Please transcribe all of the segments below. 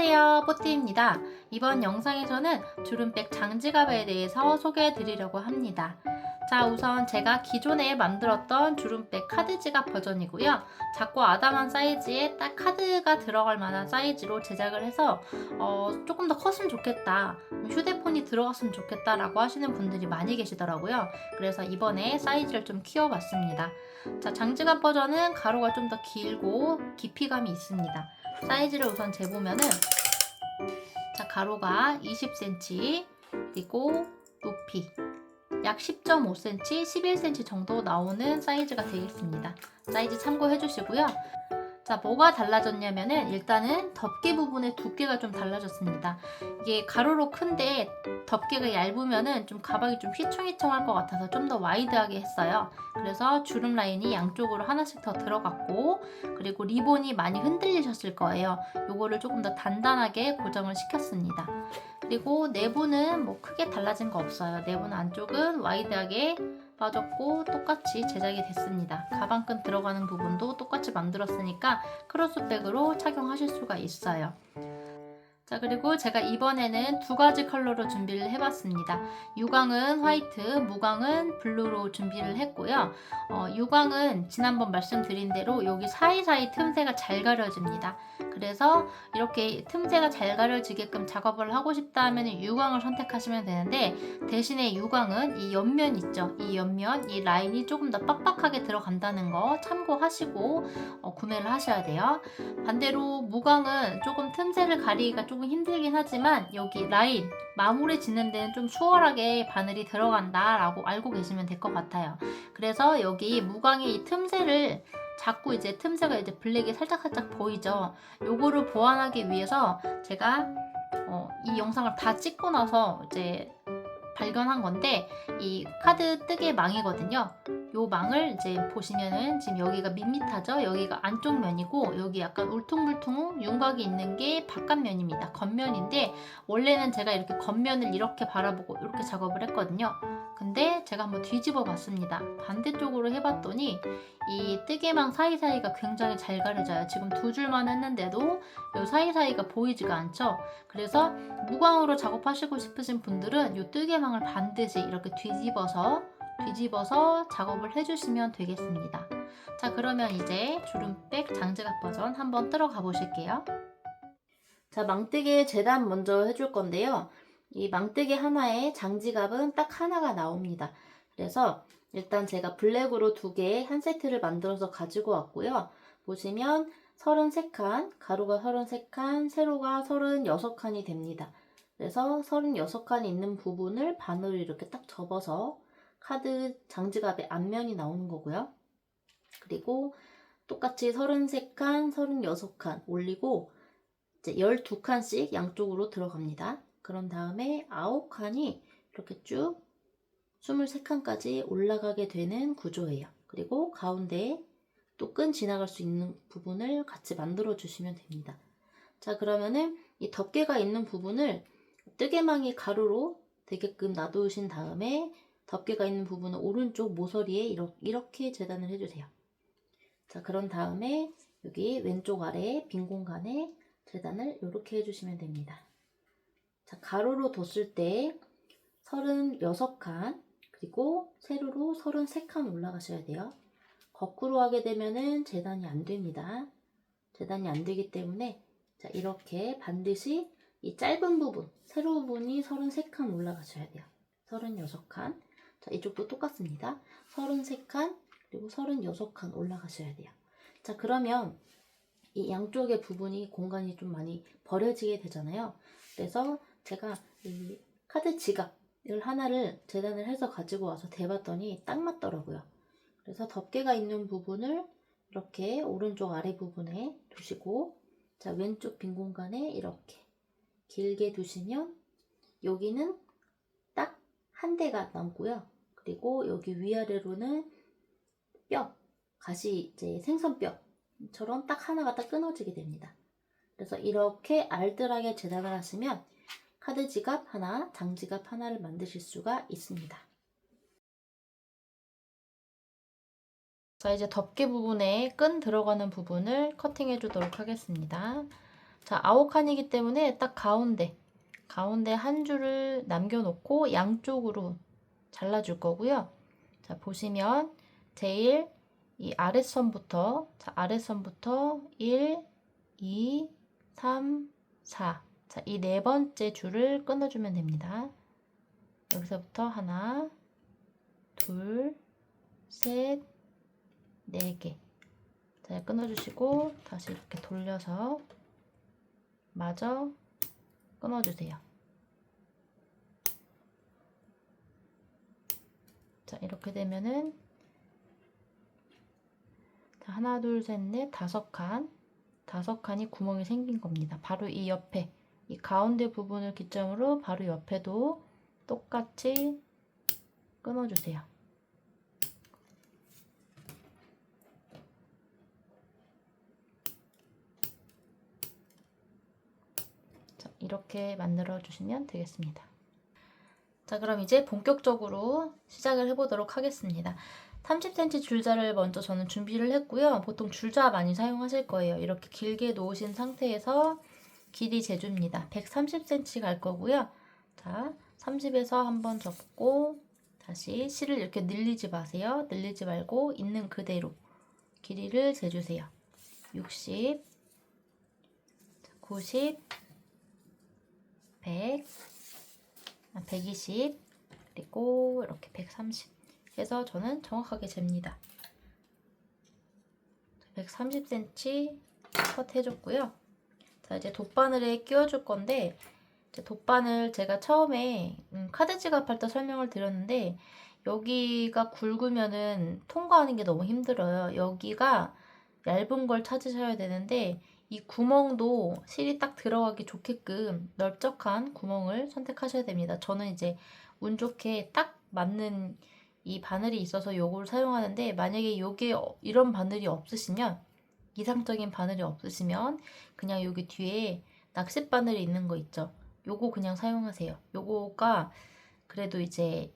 안녕하세요, 뽀띠입니다. 이번 영상에서는 주름백 장지갑에 대해서 소개해 드리려고 합니다. 자, 우선 제가 기존에 만들었던 주름백 카드 지갑 버전이고요. 작고 아담한 사이즈에 딱 카드가 들어갈 만한 사이즈로 제작을 해서 조금 더 컸으면 좋겠다, 휴대폰이 들어갔으면 좋겠다 라고 하시는 분들이 많이 계시더라고요. 그래서 이번에 사이즈를 좀 키워봤습니다. 자, 장지갑 버전은 가로가 좀 더 길고 깊이감이 있습니다. 사이즈를 우선 재보면은, 자, 가로가 20cm, 그리고 높이 약 10.5cm, 11cm 정도 나오는 사이즈가 되겠습니다. 사이즈 참고해 주시고요. 자, 뭐가 달라졌냐면은 일단은 덮개 부분의 두께가 좀 달라졌습니다. 이게 가로로 큰데 덮개가 얇으면은 좀 가방이 좀 휘청휘청할 것 같아서 좀 더 와이드하게 했어요. 그래서 주름 라인이 양쪽으로 하나씩 더 들어갔고, 그리고 리본이 많이 흔들리셨을 거예요. 요거를 조금 더 단단하게 고정을 시켰습니다. 그리고 내부는 뭐 크게 달라진 거 없어요. 내부는 안쪽은 와이드하게 빠졌고 똑같이 제작이 됐습니다. 가방끈 들어가는 부분도 똑같이 만들었으니까 크로스백으로 착용하실 수가 있어요. 자, 그리고 제가 이번에는 두 가지 컬러로 준비를 해봤습니다. 유광은 화이트, 무광은 블루로 준비를 했고요. 유광은 지난번 말씀드린 대로 여기 사이사이 틈새가 잘 가려집니다. 그래서 이렇게 틈새가 잘 가려지게끔 작업을 하고 싶다 하면 유광을 선택하시면 되는데, 대신에 유광은 이 옆면 있죠. 이 옆면, 이 라인이 조금 더 빡빡하게 들어간다는 거 참고하시고 구매를 하셔야 돼요. 반대로 무광은 조금 틈새를 가리기가 조금 힘들긴 하지만 여기 라인 마무리 짓는 데는 좀 수월하게 바늘이 들어간다 라고 알고 계시면 될 것 같아요. 그래서 여기 무광의 이 틈새를 자꾸 이제 틈새가 이제 블랙이 살짝살짝 보이죠. 요거를 보완하기 위해서 제가 이 영상을 다 찍고 나서 이제 발견한 건데, 이 카드 뜨개 망이거든요. 요 망을 이제 보시면은 지금 여기가 밋밋하죠? 여기가 안쪽 면이고, 여기 약간 울퉁불퉁 윤곽이 있는 게 바깥면입니다. 겉면인데, 원래는 제가 이렇게 겉면을 이렇게 바라보고 이렇게 작업을 했거든요. 근데 제가 한번 뒤집어 봤습니다. 반대쪽으로 해봤더니 이 뜨개망 사이사이가 굉장히 잘 가려져요. 지금 두 줄만 했는데도 이 사이사이가 보이지가 않죠? 그래서 무광으로 작업하시고 싶으신 분들은 이 뜨개망을 반드시 이렇게 뒤집어서 작업을 해주시면 되겠습니다. 자, 그러면 이제 주름백 장지갑 버전 한번 들어가 보실게요. 자, 망뜨개 재단 먼저 해줄 건데요. 이 망뜨개 하나에 장지갑은 딱 하나가 나옵니다. 그래서 일단 제가 블랙으로 두 개 한 세트를 만들어서 가지고 왔고요. 보시면 33칸, 가로가 33칸, 세로가 36칸이 됩니다. 그래서 36칸이 있는 부분을 반으로 이렇게 딱 접어서 카드 장지갑의 앞면이 나오는 거고요. 그리고 똑같이 33칸, 36칸 올리고 이제 12칸씩 양쪽으로 들어갑니다. 그런 다음에 9칸이 이렇게 쭉 23칸까지 올라가게 되는 구조예요. 그리고 가운데에 또 끈 지나갈 수 있는 부분을 같이 만들어 주시면 됩니다. 자, 그러면은 이 덮개가 있는 부분을 뜨개망이 가로로 되게끔 놔두신 다음에 덮개가 있는 부분은 오른쪽 모서리에 이렇게 재단을 해주세요. 자, 그런 다음에 여기 왼쪽 아래 빈 공간에 재단을 이렇게 해주시면 됩니다. 자, 가로로 뒀을 때 36칸, 그리고 세로로 33칸 올라가셔야 돼요. 거꾸로 하게 되면은 재단이 안 됩니다. 재단이 안 되기 때문에 자, 이렇게 반드시 이 짧은 부분, 세로 부분이 33칸 올라가셔야 돼요. 36칸. 자, 이쪽도 똑같습니다. 33칸, 그리고 36칸 올라가셔야 돼요. 자, 그러면 이 양쪽의 부분이 공간이 좀 많이 버려지게 되잖아요. 그래서 제가 이 카드 지갑을 하나를 재단을 해서 가지고 와서 대봤더니 딱 맞더라고요. 그래서 덮개가 있는 부분을 이렇게 오른쪽 아래 부분에 두시고, 자, 왼쪽 빈 공간에 이렇게 길게 두시면 여기는 딱 한 대가 남고요. 그리고 여기 위아래로는 뼈, 가시 이제 생선뼈처럼 딱 하나가 딱 끊어지게 됩니다. 그래서 이렇게 알뜰하게 재단을 하시면 카드 지갑 하나, 장지갑 하나를 만드실 수가 있습니다. 자, 이제 덮개 부분에 끈 들어가는 부분을 커팅해 주도록 하겠습니다. 자, 9칸이기 때문에 딱 가운데 한 줄을 남겨놓고 양쪽으로 잘라줄 거고요. 자, 보시면 제일 이 아랫선부터, 자, 아랫선부터 1, 2, 3, 4. 자, 이 네 번째 줄을 끊어주면 됩니다. 여기서부터 하나, 둘, 셋, 네 개. 자, 끊어주시고 다시 이렇게 돌려서 마저 끊어주세요. 자, 이렇게 되면은 자, 하나, 둘, 셋, 넷, 5칸. 5칸이 구멍이 생긴 겁니다. 바로 이 옆에, 이 가운데 부분을 기점으로 바로 옆에도 똑같이 끊어주세요. 자, 이렇게 만들어 주시면 되겠습니다. 자, 그럼 이제 본격적으로 시작을 해보도록 하겠습니다. 30cm 줄자를 먼저 저는 준비를 했고요. 보통 줄자 많이 사용하실 거예요. 이렇게 길게 놓으신 상태에서 길이 재줍니다. 130cm 갈 거고요. 자, 30에서 한번 접고 다시 실을 이렇게 늘리지 마세요. 늘리지 말고 있는 그대로 길이를 재주세요. 60, 90, 100, 120, 그리고 이렇게 130 해서 저는 정확하게 잽니다. 130cm 컷 해줬고요. 자, 이제 돗바늘에 끼워줄 건데, 이제 돗바늘 제가 처음에 카드 지갑할 때 설명을 드렸는데, 여기가 굵으면은 통과하는 게 너무 힘들어요. 여기가 얇은 걸 찾으셔야 되는데, 이 구멍도 실이 딱 들어가기 좋게끔 넓적한 구멍을 선택하셔야 됩니다. 저는 이제 운 좋게 딱 맞는 이 바늘이 있어서 요걸 사용하는데, 만약에 요게 이런 바늘이 없으시면, 이상적인 바늘이 없으시면 그냥 여기 뒤에 낚싯 바늘이 있는 거 있죠. 요거 그냥 사용하세요. 요거가 그래도 이제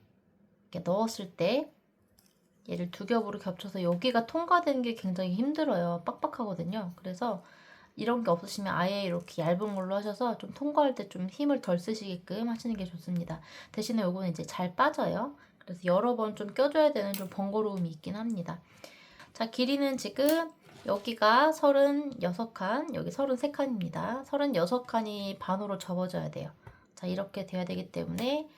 이렇게 넣었을 때 얘를 두 겹으로 겹쳐서 여기가 통과되는 게 굉장히 힘들어요. 빡빡하거든요. 그래서 이런 게 없으시면 아예 이렇게 얇은 걸로 하셔서 좀 통과할 때 좀 힘을 덜 쓰시게끔 하시는 게 좋습니다. 대신에 요거는 이제 잘 빠져요. 그래서 여러 번 좀 껴줘야 되는 좀 번거로움이 있긴 합니다. 자, 길이는 지금 여기가 36칸, 여기 33칸입니다. 36칸이 반으로 접어져야 돼요. 자, 이렇게 돼야 되기 때문에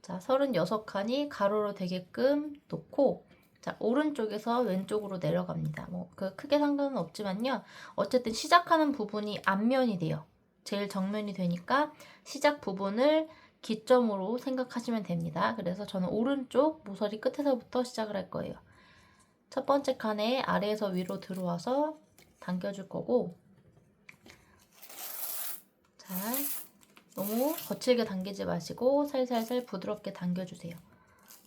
자, 36칸이 가로로 되게끔 놓고 자, 오른쪽에서 왼쪽으로 내려갑니다. 뭐 크게 상관은 없지만요. 어쨌든 시작하는 부분이 앞면이 돼요. 제일 정면이 되니까 시작 부분을 기점으로 생각하시면 됩니다. 그래서 저는 오른쪽 모서리 끝에서부터 시작을 할 거예요. 첫 번째 칸에 아래에서 위로 들어와서 당겨줄 거고, 자, 너무 거칠게 당기지 마시고 살살살 부드럽게 당겨주세요.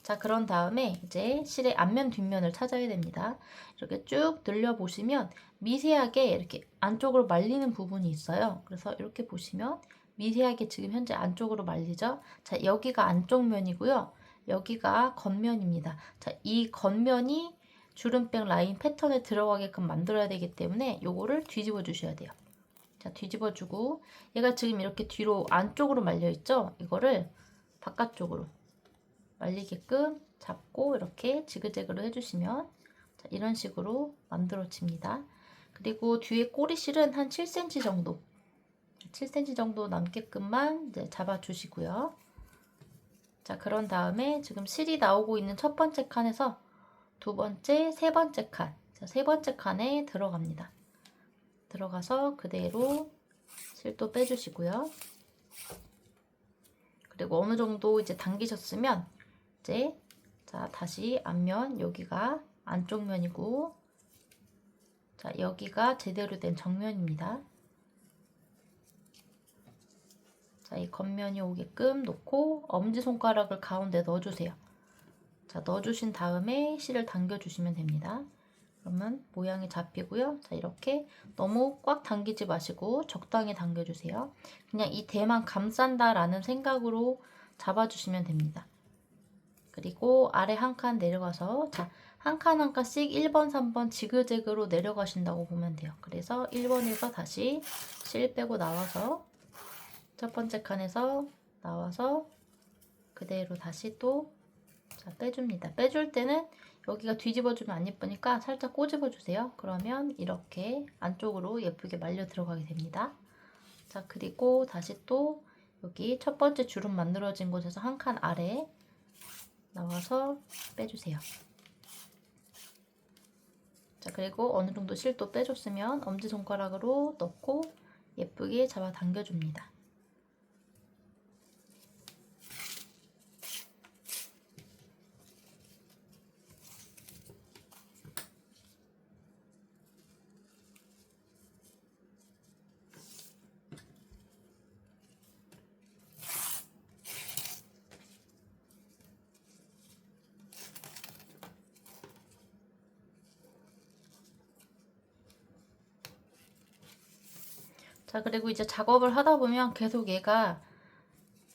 자, 그런 다음에 이제 실의 앞면 뒷면을 찾아야 됩니다. 이렇게 쭉 늘려보시면 미세하게 이렇게 안쪽으로 말리는 부분이 있어요. 그래서 이렇게 보시면 미세하게 지금 현재 안쪽으로 말리죠. 자, 여기가 안쪽 면이고요. 여기가 겉면입니다. 자, 이 겉면이 주름백 라인 패턴에 들어가게끔 만들어야 되기 때문에 요거를 뒤집어 주셔야 돼요. 자, 뒤집어 주고 얘가 지금 이렇게 뒤로 안쪽으로 말려 있죠? 이거를 바깥쪽으로 말리게끔 잡고 이렇게 지그재그로 해주시면 자, 이런 식으로 만들어집니다. 그리고 뒤에 꼬리실은 한 7cm 정도 7cm 정도 남게끔만 이제 잡아주시고요. 자, 그런 다음에 지금 실이 나오고 있는 첫 번째 칸에서 두 번째, 세 번째 칸, 자, 세 번째 칸에 들어갑니다. 들어가서 그대로 실도 빼주시고요. 그리고 어느 정도 이제 당기셨으면 이제 자, 다시 앞면 여기가 안쪽 면이고 자, 여기가 제대로 된 정면입니다. 자, 이 겉면이 오게끔 놓고 엄지손가락을 가운데 넣어주세요. 자, 넣어주신 다음에 실을 당겨주시면 됩니다. 그러면 모양이 잡히고요. 자, 이렇게 너무 꽉 당기지 마시고 적당히 당겨주세요. 그냥 이 대만 감싼다라는 생각으로 잡아주시면 됩니다. 그리고 아래 한 칸 내려가서 자, 한 칸 한 칸씩 1번, 3번 지그재그로 내려가신다고 보면 돼요. 그래서 1번에서 다시 실 빼고 나와서 첫 번째 칸에서 나와서 그대로 다시 또 빼줍니다. 빼줄 때는 여기가 뒤집어주면 안 예쁘니까 살짝 꼬집어 주세요. 그러면 이렇게 안쪽으로 예쁘게 말려 들어가게 됩니다. 자, 그리고 다시 또 여기 첫 번째 주름 만들어진 곳에서 한 칸 아래 나와서 빼주세요. 자, 그리고 어느 정도 실도 빼줬으면 엄지손가락으로 넣고 예쁘게 잡아 당겨줍니다. 자, 그리고 이제 작업을 하다 보면 계속 얘가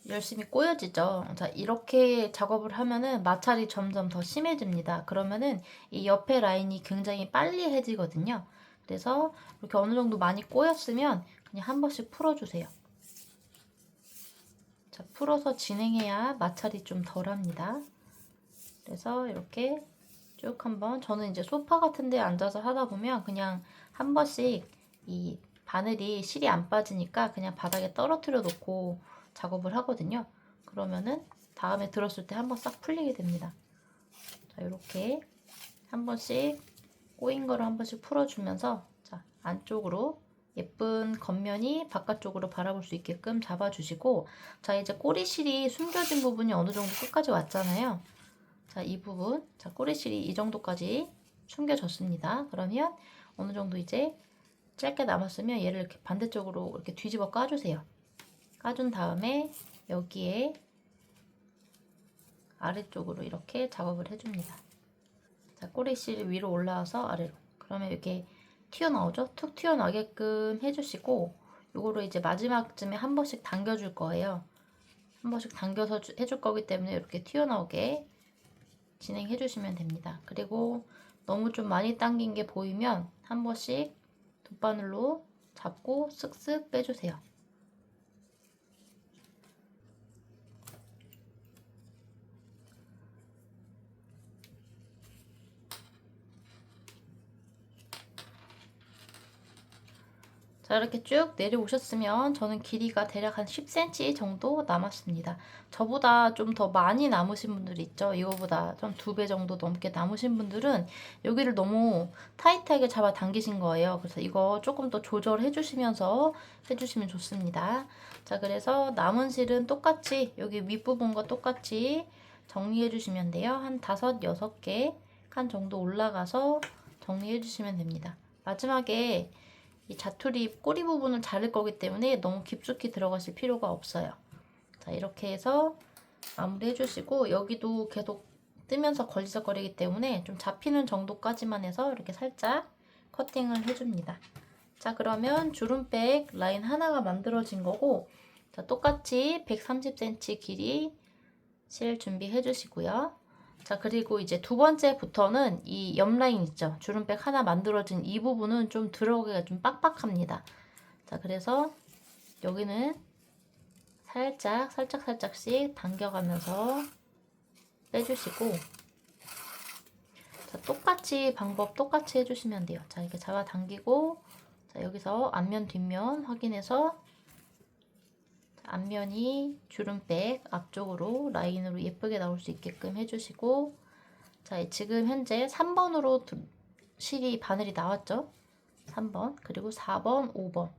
열심히 꼬여지죠. 자, 이렇게 작업을 하면은 마찰이 점점 더 심해집니다. 그러면은 이 옆에 라인이 굉장히 빨리 해지거든요. 그래서 이렇게 어느 정도 많이 꼬였으면 그냥 한 번씩 풀어주세요. 자, 풀어서 진행해야 마찰이 좀 덜합니다. 그래서 이렇게 쭉 한번, 저는 이제 소파 같은 데 앉아서 하다 보면 그냥 한 번씩 이 바늘이 실이 안 빠지니까 그냥 바닥에 떨어뜨려 놓고 작업을 하거든요. 그러면은 다음에 들었을 때 한번 싹 풀리게 됩니다. 자, 이렇게 한 번씩 꼬인 거를 한 번씩 풀어주면서 자, 안쪽으로 예쁜 겉면이 바깥쪽으로 바라볼 수 있게끔 잡아주시고, 자, 이제 꼬리실이 숨겨진 부분이 어느 정도 끝까지 왔잖아요. 자, 이 부분, 자, 꼬리실이 이 정도까지 숨겨졌습니다. 그러면 어느 정도 이제 짧게 남았으면 얘를 이렇게 반대쪽으로 이렇게 뒤집어 까주세요. 까준 다음에 여기에 아래쪽으로 이렇게 작업을 해줍니다. 자, 꼬리실 위로 올라와서 아래로. 그러면 이렇게 튀어나오죠? 툭 튀어나게끔 해주시고, 요거를 이제 마지막쯤에 한 번씩 당겨줄 거예요. 한 번씩 당겨서 해줄 거기 때문에 이렇게 튀어나오게 진행해 주시면 됩니다. 그리고 너무 좀 많이 당긴 게 보이면 한 번씩 돗바늘로 잡고 쓱쓱 빼주세요. 자, 이렇게 쭉 내려오셨으면 저는 길이가 대략 한 10cm 정도 남았습니다. 저보다 좀 더 많이 남으신 분들 있죠? 이거보다 좀 2배 정도 넘게 남으신 분들은 여기를 너무 타이트하게 잡아 당기신 거예요. 그래서 이거 조금 더 조절해 주시면서 해주시면 좋습니다. 자, 그래서 남은 실은 똑같이 여기 윗부분과 똑같이 정리해 주시면 돼요. 한 5, 6개 칸 정도 올라가서 정리해 주시면 됩니다. 마지막에 이 자투리 꼬리 부분을 자를 거기 때문에 너무 깊숙이 들어가실 필요가 없어요. 자, 이렇게 해서 마무리 해주시고, 여기도 계속 뜨면서 걸리적거리기 때문에 좀 잡히는 정도까지만 해서 이렇게 살짝 커팅을 해줍니다. 자, 그러면 주름백 라인 하나가 만들어진 거고, 자, 똑같이 130cm 길이 실 준비해 주시고요. 자, 그리고 이제 두 번째부터는 이 옆 라인 있죠? 주름백 하나 만들어진 이 부분은 좀 들어가기가 좀 빡빡합니다. 자, 그래서 여기는 살짝씩 당겨가면서 빼주시고, 자, 방법 똑같이 해주시면 돼요. 자, 이렇게 잡아당기고, 자, 여기서 앞면, 뒷면 확인해서 앞면이 주름백 앞쪽으로 라인으로 예쁘게 나올 수 있게끔 해주시고, 자, 지금 현재 3번으로 실이 바늘이 나왔죠? 3번, 그리고 4번, 5번.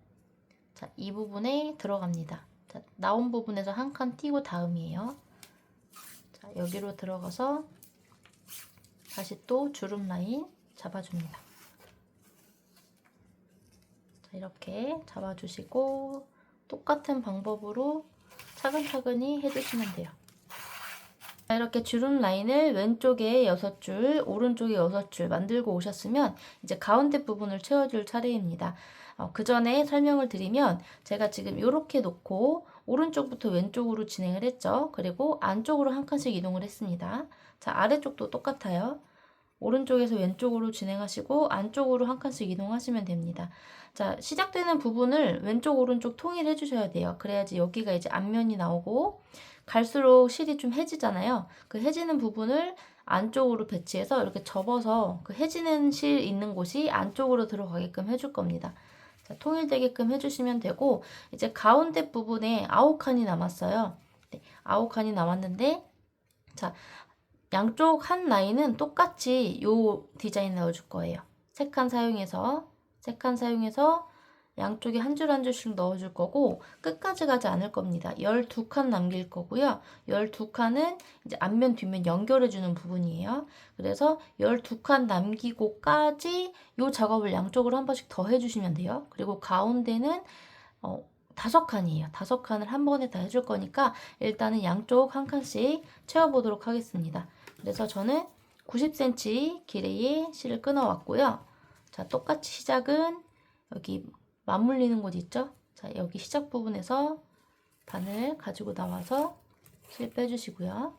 자, 이 부분에 들어갑니다. 자, 나온 부분에서 한 칸 띄고 다음이에요. 자, 여기로 들어가서 다시 또 주름 라인 잡아줍니다. 자, 이렇게 잡아주시고 똑같은 방법으로 차근차근히 해주시면 돼요. 자, 이렇게 주름 라인을 왼쪽에 6줄, 오른쪽에 6줄 만들고 오셨으면 이제 가운데 부분을 채워줄 차례입니다. 그 전에 설명을 드리면 제가 지금 이렇게 놓고 오른쪽부터 왼쪽으로 진행을 했죠. 그리고 안쪽으로 한 칸씩 이동을 했습니다. 자, 아래쪽도 똑같아요. 오른쪽에서 왼쪽으로 진행하시고 안쪽으로 한 칸씩 이동하시면 됩니다. 자, 시작되는 부분을 왼쪽 오른쪽 통일해 주셔야 돼요. 그래야지 여기가 이제 앞면이 나오고 갈수록 실이 좀 해지잖아요. 그 해지는 부분을 안쪽으로 배치해서 이렇게 접어서 그 해지는 실 있는 곳이 안쪽으로 들어가게끔 해줄 겁니다. 자, 통일되게끔 해주시면 되고 이제 가운데 부분에 9칸이 남았어요. 네, 9칸이 남았는데 자, 양쪽 한 라인은 똑같이 요 디자인 넣어줄 거예요. 세 칸 사용해서 양쪽에 한 줄 한 줄씩 넣어줄 거고 끝까지 가지 않을 겁니다. 12칸 남길 거고요. 12칸은 이제 앞면 뒷면 연결해주는 부분이에요. 그래서 12칸 남기고까지 요 작업을 양쪽으로 한 번씩 더 해주시면 돼요. 그리고 가운데는 5칸이에요. 5칸을 한 번에 다 해줄 거니까 일단은 양쪽 한 칸씩 채워보도록 하겠습니다. 그래서 저는 90cm 길이의 실을 끊어왔고요. 자, 똑같이 시작은 여기 맞물리는 곳 있죠? 자, 여기 시작 부분에서 바늘 가지고 나와서 실 빼주시고요.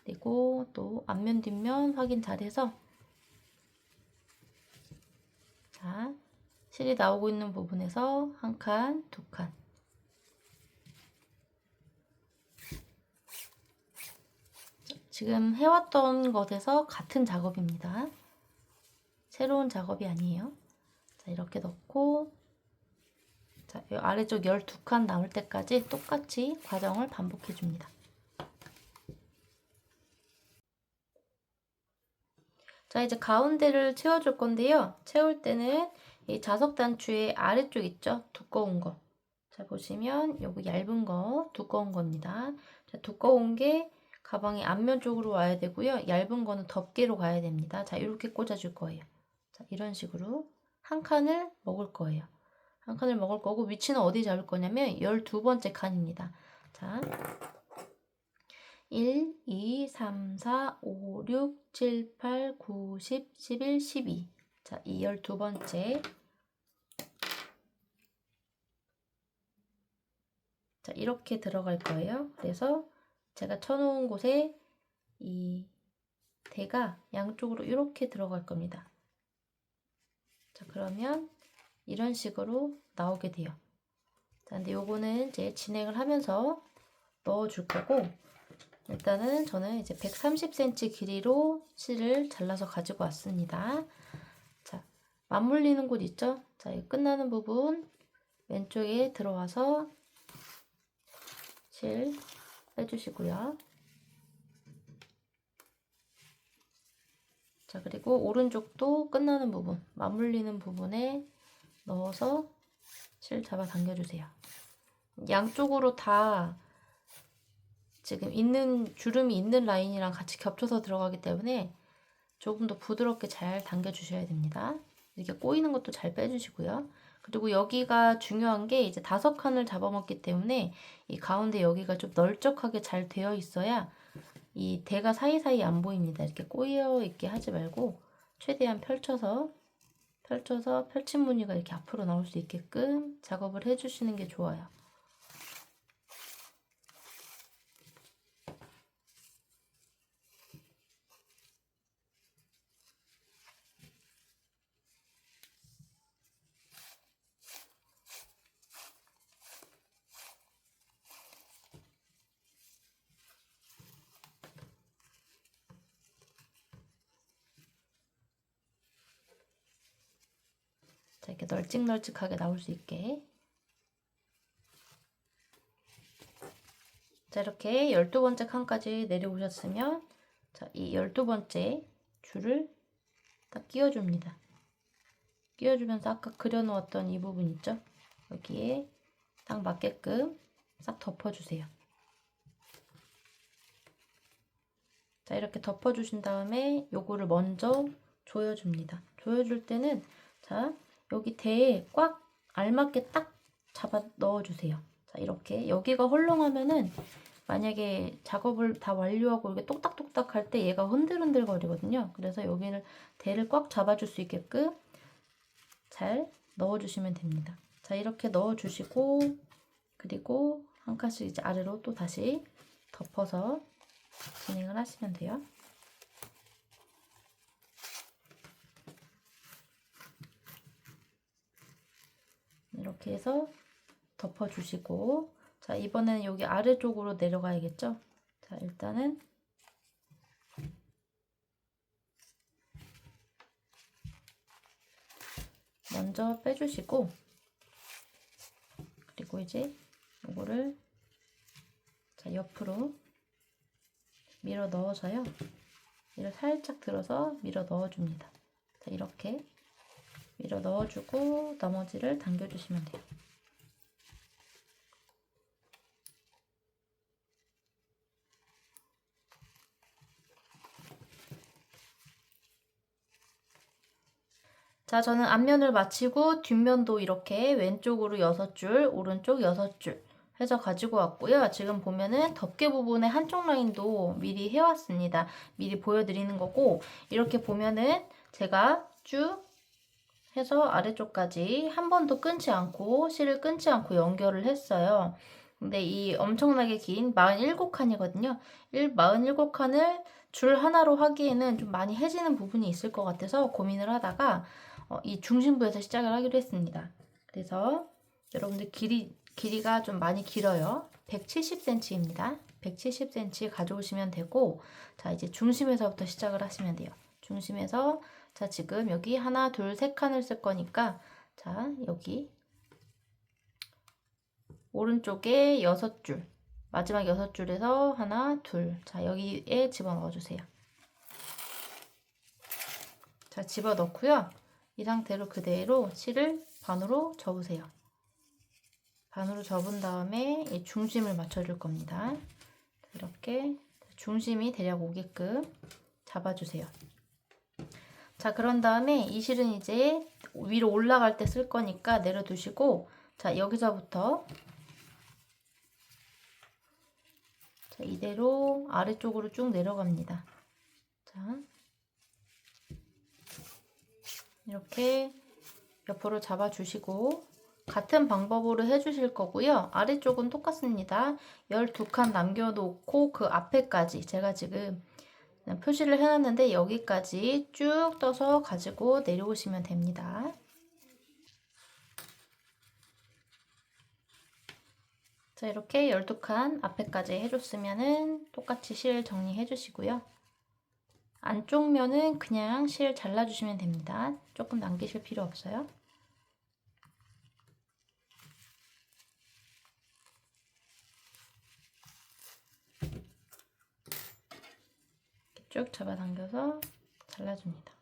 그리고 또 앞면 뒷면 확인 잘해서 자, 실이 나오고 있는 부분에서 한 칸, 두 칸. 지금 해왔던 것에서 같은 작업입니다. 새로운 작업이 아니에요. 자, 이렇게 넣고 자, 이 아래쪽 12칸 남을 때까지 똑같이 과정을 반복해 줍니다. 자, 이제 가운데를 채워줄 건데요. 채울 때는 이 자석 단추의 아래쪽 있죠? 두꺼운 거. 자, 보시면 요거 얇은 거, 두꺼운 겁니다. 자, 두꺼운 게 가방의 앞면 쪽으로 와야 되고요. 얇은 거는 덮개로 가야 됩니다. 자, 이렇게 꽂아줄 거예요. 자, 이런 식으로 한 칸을 먹을 거예요. 한 칸을 먹을 거고 위치는 어디 잡을 거냐면 12번째 칸입니다. 자, 1, 2, 3, 4, 5, 6, 7, 8, 9, 10, 11, 12. 자, 이 12번째. 자, 이렇게 들어갈 거예요. 그래서 제가 쳐놓은 곳에 이 대가 양쪽으로 이렇게 들어갈 겁니다. 자, 그러면 이런 식으로 나오게 돼요. 자, 근데 요거는 이제 진행을 하면서 넣어줄 거고, 일단은 저는 이제 130cm 길이로 실을 잘라서 가지고 왔습니다. 자, 맞물리는 곳 있죠? 자, 이 끝나는 부분 왼쪽에 들어와서 실 빼주시고요. 자, 그리고 오른쪽도 끝나는 부분, 맞물리는 부분에 넣어서 실 잡아 당겨주세요. 양쪽으로 다 지금 있는 주름이 있는 라인이랑 같이 겹쳐서 들어가기 때문에 조금 더 부드럽게 잘 당겨주셔야 됩니다. 이렇게 꼬이는 것도 잘 빼주시고요. 그리고 여기가 중요한 게 이제 5칸을 잡아먹기 때문에 이 가운데 여기가 좀 널쩍하게 잘 되어 있어야 이 대가 사이사이 안 보입니다. 이렇게 꼬여 있게 하지 말고 최대한 펼쳐서 펼친 무늬가 이렇게 앞으로 나올 수 있게끔 작업을 해주시는 게 좋아요. 자, 이렇게 널찍널찍하게 나올 수 있게. 자, 이렇게 12번째 칸까지 내려오셨으면 자, 이 12번째 줄을 딱 끼워줍니다. 끼워주면서 아까 그려놓았던 이 부분 있죠? 여기에 딱 맞게끔 싹 덮어주세요. 자, 이렇게 덮어주신 다음에 요거를 먼저 조여줍니다. 조여줄 때는 자, 여기 대에 꽉 알맞게 딱 잡아 넣어주세요. 자, 이렇게 여기가 헐렁하면은 만약에 작업을 다 완료하고 이게 똑딱똑딱 할 때 얘가 흔들흔들 거리거든요. 그래서 여기를 대를 꽉 잡아줄 수 있게끔 잘 넣어주시면 됩니다. 자, 이렇게 넣어주시고 그리고 한 칸씩 이제 아래로 또 다시 덮어서 진행을 하시면 돼요. 이렇게 해서 덮어주시고, 자, 이번에는 여기 아래쪽으로 내려가야겠죠? 자, 일단은 먼저 빼주시고, 그리고 이제 이거를 자, 옆으로 밀어 넣어서요. 이를 살짝 들어서 밀어 넣어줍니다. 자, 이렇게 밀어 넣어주고 나머지를 당겨주시면 돼요. 자, 저는 앞면을 마치고 뒷면도 이렇게 왼쪽으로 6줄, 오른쪽 6줄 해서 가지고 왔고요. 지금 보면은 덮개 부분의 한쪽 라인도 미리 해왔습니다. 미리 보여드리는 거고, 이렇게 보면은 제가 쭉 해서 아래쪽까지 한 번도 끊지 않고 실을 끊지 않고 연결을 했어요. 근데 이 엄청나게 긴 47칸이거든요. 47칸을 줄 하나로 하기에는 좀 많이 해지는 부분이 있을 것 같아서 고민을 하다가 이 중심부에서 시작을 하기로 했습니다. 그래서 여러분들 길이가 좀 많이 길어요. 170cm입니다. 170cm 가져오시면 되고, 자, 이제 중심에서부터 시작을 하시면 돼요. 중심에서, 자, 지금 여기 하나, 둘, 세 칸을 쓸 거니까, 자, 여기 오른쪽에 6줄, 마지막 6줄에서 하나, 둘, 자, 여기에 집어넣어 주세요. 자, 집어넣고요. 이 상태로 그대로 실을 반으로 접으세요. 반으로 접은 다음에 이 중심을 맞춰줄 겁니다. 이렇게 중심이 대략 오게끔 잡아주세요. 자, 그런 다음에 이 실은 이제 위로 올라갈 때 쓸 거니까 내려두시고, 자, 여기서부터 자, 이대로 아래쪽으로 쭉 내려갑니다. 자, 이렇게 옆으로 잡아주시고, 같은 방법으로 해주실 거고요. 아래쪽은 똑같습니다. 12칸 남겨놓고 그 앞에까지 제가 지금 표시를 해놨는데 여기까지 쭉 떠서 가지고 내려오시면 됩니다. 자, 이렇게 12칸 앞에까지 해줬으면은 똑같이 실 정리해 주시고요. 안쪽 면은 그냥 실 잘라주시면 됩니다. 조금 남기실 필요 없어요. 쭉 잡아당겨서 잘라줍니다.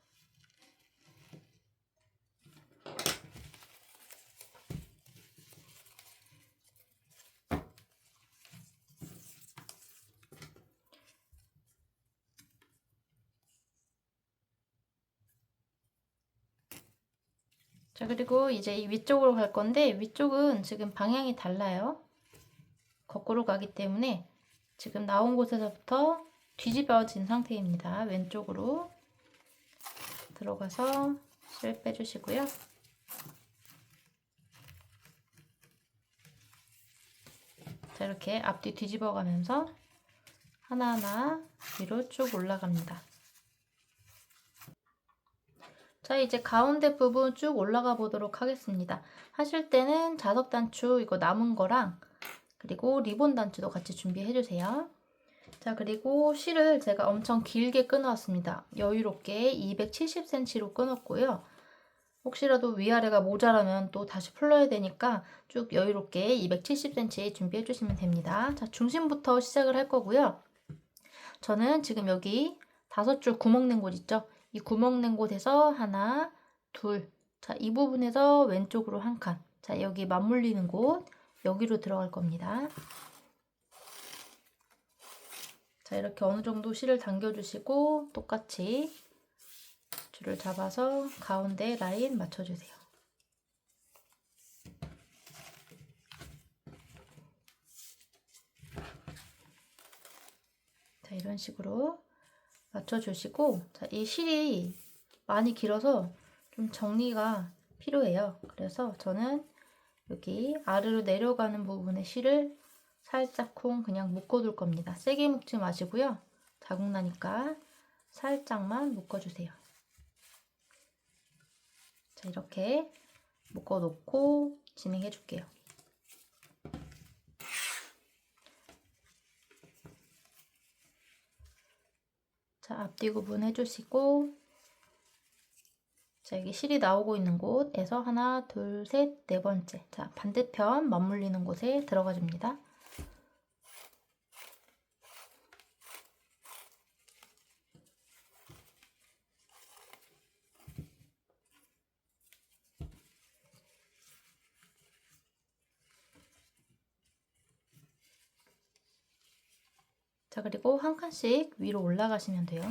자, 그리고 이제 이 위쪽으로 갈 건데 위쪽은 지금 방향이 달라요. 거꾸로 가기 때문에 지금 나온 곳에서부터 뒤집어진 상태입니다. 왼쪽으로 들어가서 실 빼주시고요. 자, 이렇게 앞뒤 뒤집어 가면서 하나하나 위로 쭉 올라갑니다. 자, 이제 가운데 부분 쭉 올라가 보도록 하겠습니다. 하실 때는 자석 단추 이거 남은 거랑 그리고 리본 단추도 같이 준비해 주세요. 자, 그리고 실을 제가 엄청 길게 끊어왔습니다. 여유롭게 270cm로 끊었고요. 혹시라도 위아래가 모자라면 또 다시 풀러야 되니까 쭉 여유롭게 270cm 준비해 주시면 됩니다. 자, 중심부터 시작을 할 거고요. 저는 지금 여기 5줄 구멍 낸 곳 있죠? 이 구멍 낸 곳에서 하나, 둘. 자, 이 부분에서 왼쪽으로 한 칸. 자, 여기 맞물리는 곳. 여기로 들어갈 겁니다. 자, 이렇게 어느 정도 실을 당겨주시고 똑같이 줄을 잡아서 가운데 라인 맞춰주세요. 자, 이런 식으로 맞춰주시고, 자, 이 실이 많이 길어서 좀 정리가 필요해요. 그래서 저는 여기 아래로 내려가는 부분에 실을 살짝쿵 그냥 묶어둘 겁니다. 세게 묶지 마시고요. 자국 나니까 살짝만 묶어주세요. 자, 이렇게 묶어놓고 진행해 줄게요. 자, 앞뒤 구분 해주시고, 자, 여기 실이 나오고 있는 곳에서 하나, 둘, 셋, 네 번째. 자, 반대편 맞물리는 곳에 들어가 줍니다. 자, 그리고 한 칸씩 위로 올라가시면 돼요.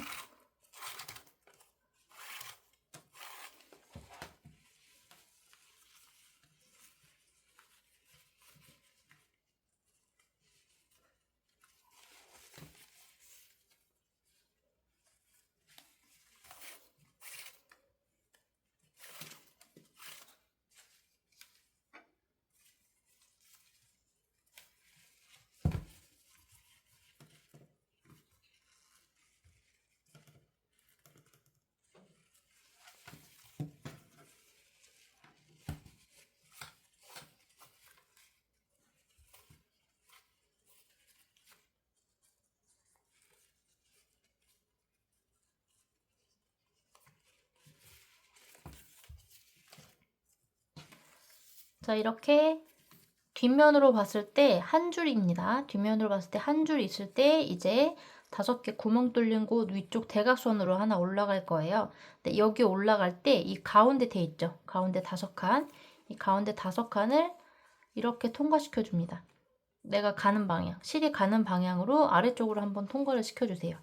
자, 이렇게 뒷면으로 봤을 때 한 줄입니다. 뒷면으로 봤을 때 한 줄 있을 때 이제 5개 구멍 뚫린 곳 위쪽 대각선으로 하나 올라갈 거예요. 근데 여기 올라갈 때 이 가운데 돼 있죠. 가운데 5칸. 이 가운데 5칸을 이렇게 통과시켜 줍니다. 내가 가는 방향, 실이 가는 방향으로 아래쪽으로 한번 통과를 시켜주세요.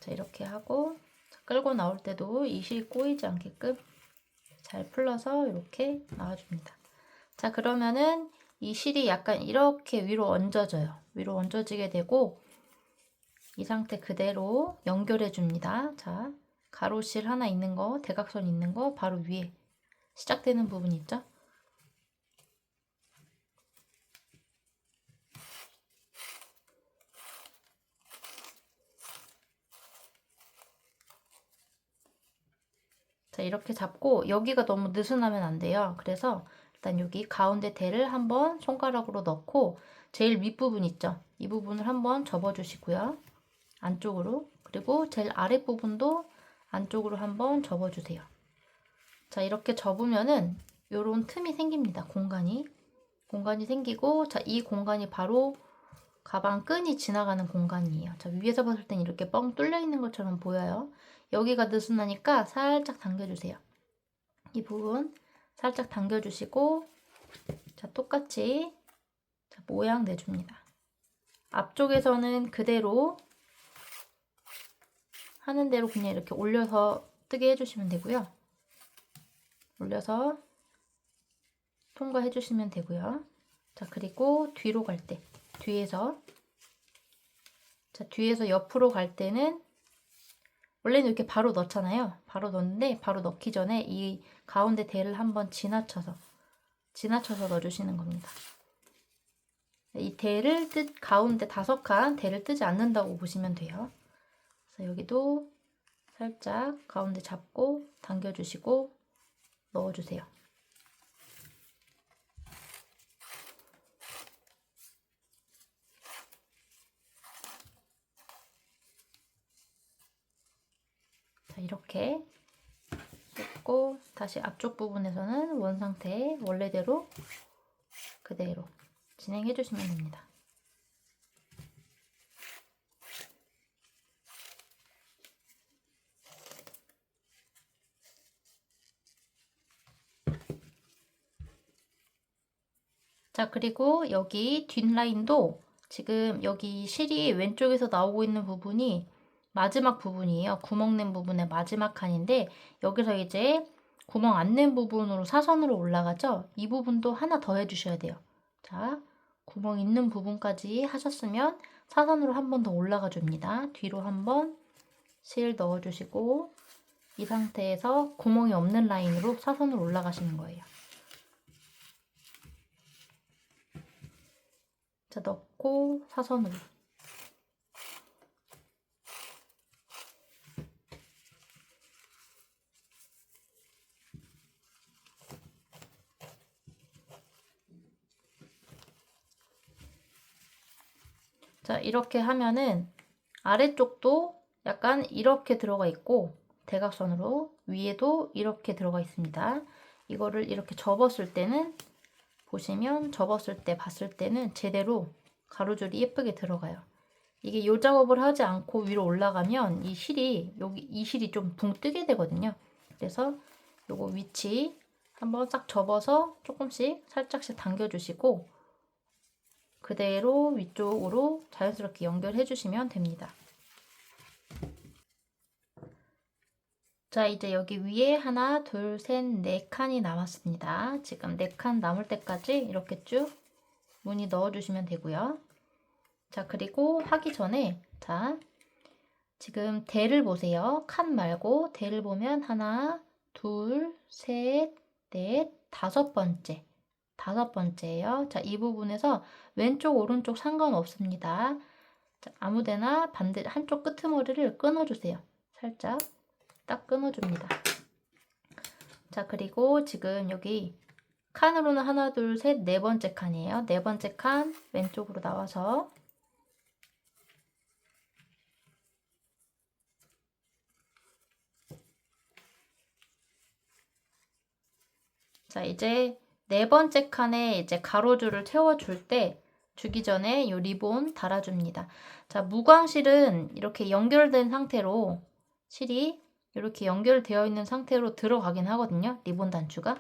자, 이렇게 하고 끌고 나올 때도 이 실이 꼬이지 않게끔 잘 풀러서 이렇게 나와줍니다. 자, 그러면은 이 실이 약간 이렇게 위로 얹어져요. 위로 얹어지게 되고 이 상태 그대로 연결해 줍니다. 자, 가로실 하나 있는 거, 대각선 있는 거 바로 위에 시작되는 부분 있죠? 자, 이렇게 잡고 여기가 너무 느슨하면 안 돼요. 그래서 일단 여기 가운데 대를 한번 손가락으로 넣고 제일 윗부분 있죠? 이 부분을 한번 접어주시고요. 안쪽으로. 그리고 제일 아랫부분도 안쪽으로 한번 접어주세요. 자, 이렇게 접으면은 요런 틈이 생깁니다. 공간이 생기고, 자, 이 공간이 바로 가방 끈이 지나가는 공간이에요. 자, 위에서 봤을 땐 이렇게 뻥 뚫려 있는 것처럼 보여요. 여기가 느슨하니까 살짝 당겨주세요. 이 부분 살짝 당겨주시고, 자, 똑같이 자, 모양 내줍니다. 앞쪽에서는 그대로 하는 대로 그냥 이렇게 올려서 뜨게 해주시면 되고요. 올려서 통과해 주시면 되고요. 자, 그리고 뒤로 갈 때, 뒤에서 옆으로 갈 때는 원래는 이렇게 바로 넣잖아요. 바로 넣는데 바로 넣기 전에 이 가운데 대를 한번 지나쳐서 넣어주시는 겁니다. 이 대를 가운데 5칸 대를 뜨지 않는다고 보시면 돼요. 그래서 여기도 살짝 가운데 잡고 당겨주시고 넣어주세요. 자, 이렇게 뜯고 다시 앞쪽 부분에서는 원 상태 원래대로 그대로 진행해 주시면 됩니다. 자, 그리고 여기 뒷라인도 지금 여기 실이 왼쪽에서 나오고 있는 부분이 마지막 부분이에요. 구멍 낸 부분의 마지막 칸인데 여기서 이제 구멍 안 낸 부분으로 사선으로 올라가죠. 이 부분도 하나 더 해주셔야 돼요. 자, 구멍 있는 부분까지 하셨으면 사선으로 한 번 더 올라가 줍니다. 뒤로 한번 실 넣어주시고 이 상태에서 구멍이 없는 라인으로 사선으로 올라가시는 거예요. 자, 넣고 사선으로. 자, 이렇게 하면은 아래쪽도 약간 이렇게 들어가 있고 대각선으로 위에도 이렇게 들어가 있습니다. 이거를 이렇게 접었을 때는 보시면 접었을 때 봤을 때는 제대로 가로줄이 예쁘게 들어가요. 이게 이 작업을 하지 않고 위로 올라가면 이 실이 여기 이 실이 좀 붕 뜨게 되거든요. 그래서 요거 위치 한번 싹 접어서 조금씩 살짝씩 당겨주시고 그대로 위쪽으로 자연스럽게 연결해 주시면 됩니다. 자, 이제 여기 위에 하나, 둘, 셋, 네 칸이 남았습니다. 지금 4칸 남을 때까지 이렇게 쭉 무늬 넣어주시면 되고요. 자, 그리고 하기 전에 자, 지금 대를 보세요. 칸 말고 대를 보면 하나, 둘, 셋, 넷, 5번째. 5번째예요. 자, 이 부분에서 왼쪽, 오른쪽 상관없습니다. 자, 아무데나 반대 한쪽 끄트머리를 끊어주세요. 살짝 딱 끊어줍니다. 자, 그리고 지금 여기 칸으로는 하나, 둘, 셋, 4번째 칸이에요. 4번째 칸 왼쪽으로 나와서 자, 이제 4번째 칸에 이제 가로줄을 채워줄 때 주기 전에 이 리본 달아줍니다. 자, 무광실은 이렇게 연결된 상태로 실이 이렇게 연결되어 있는 상태로 들어가긴 하거든요. 리본 단추가.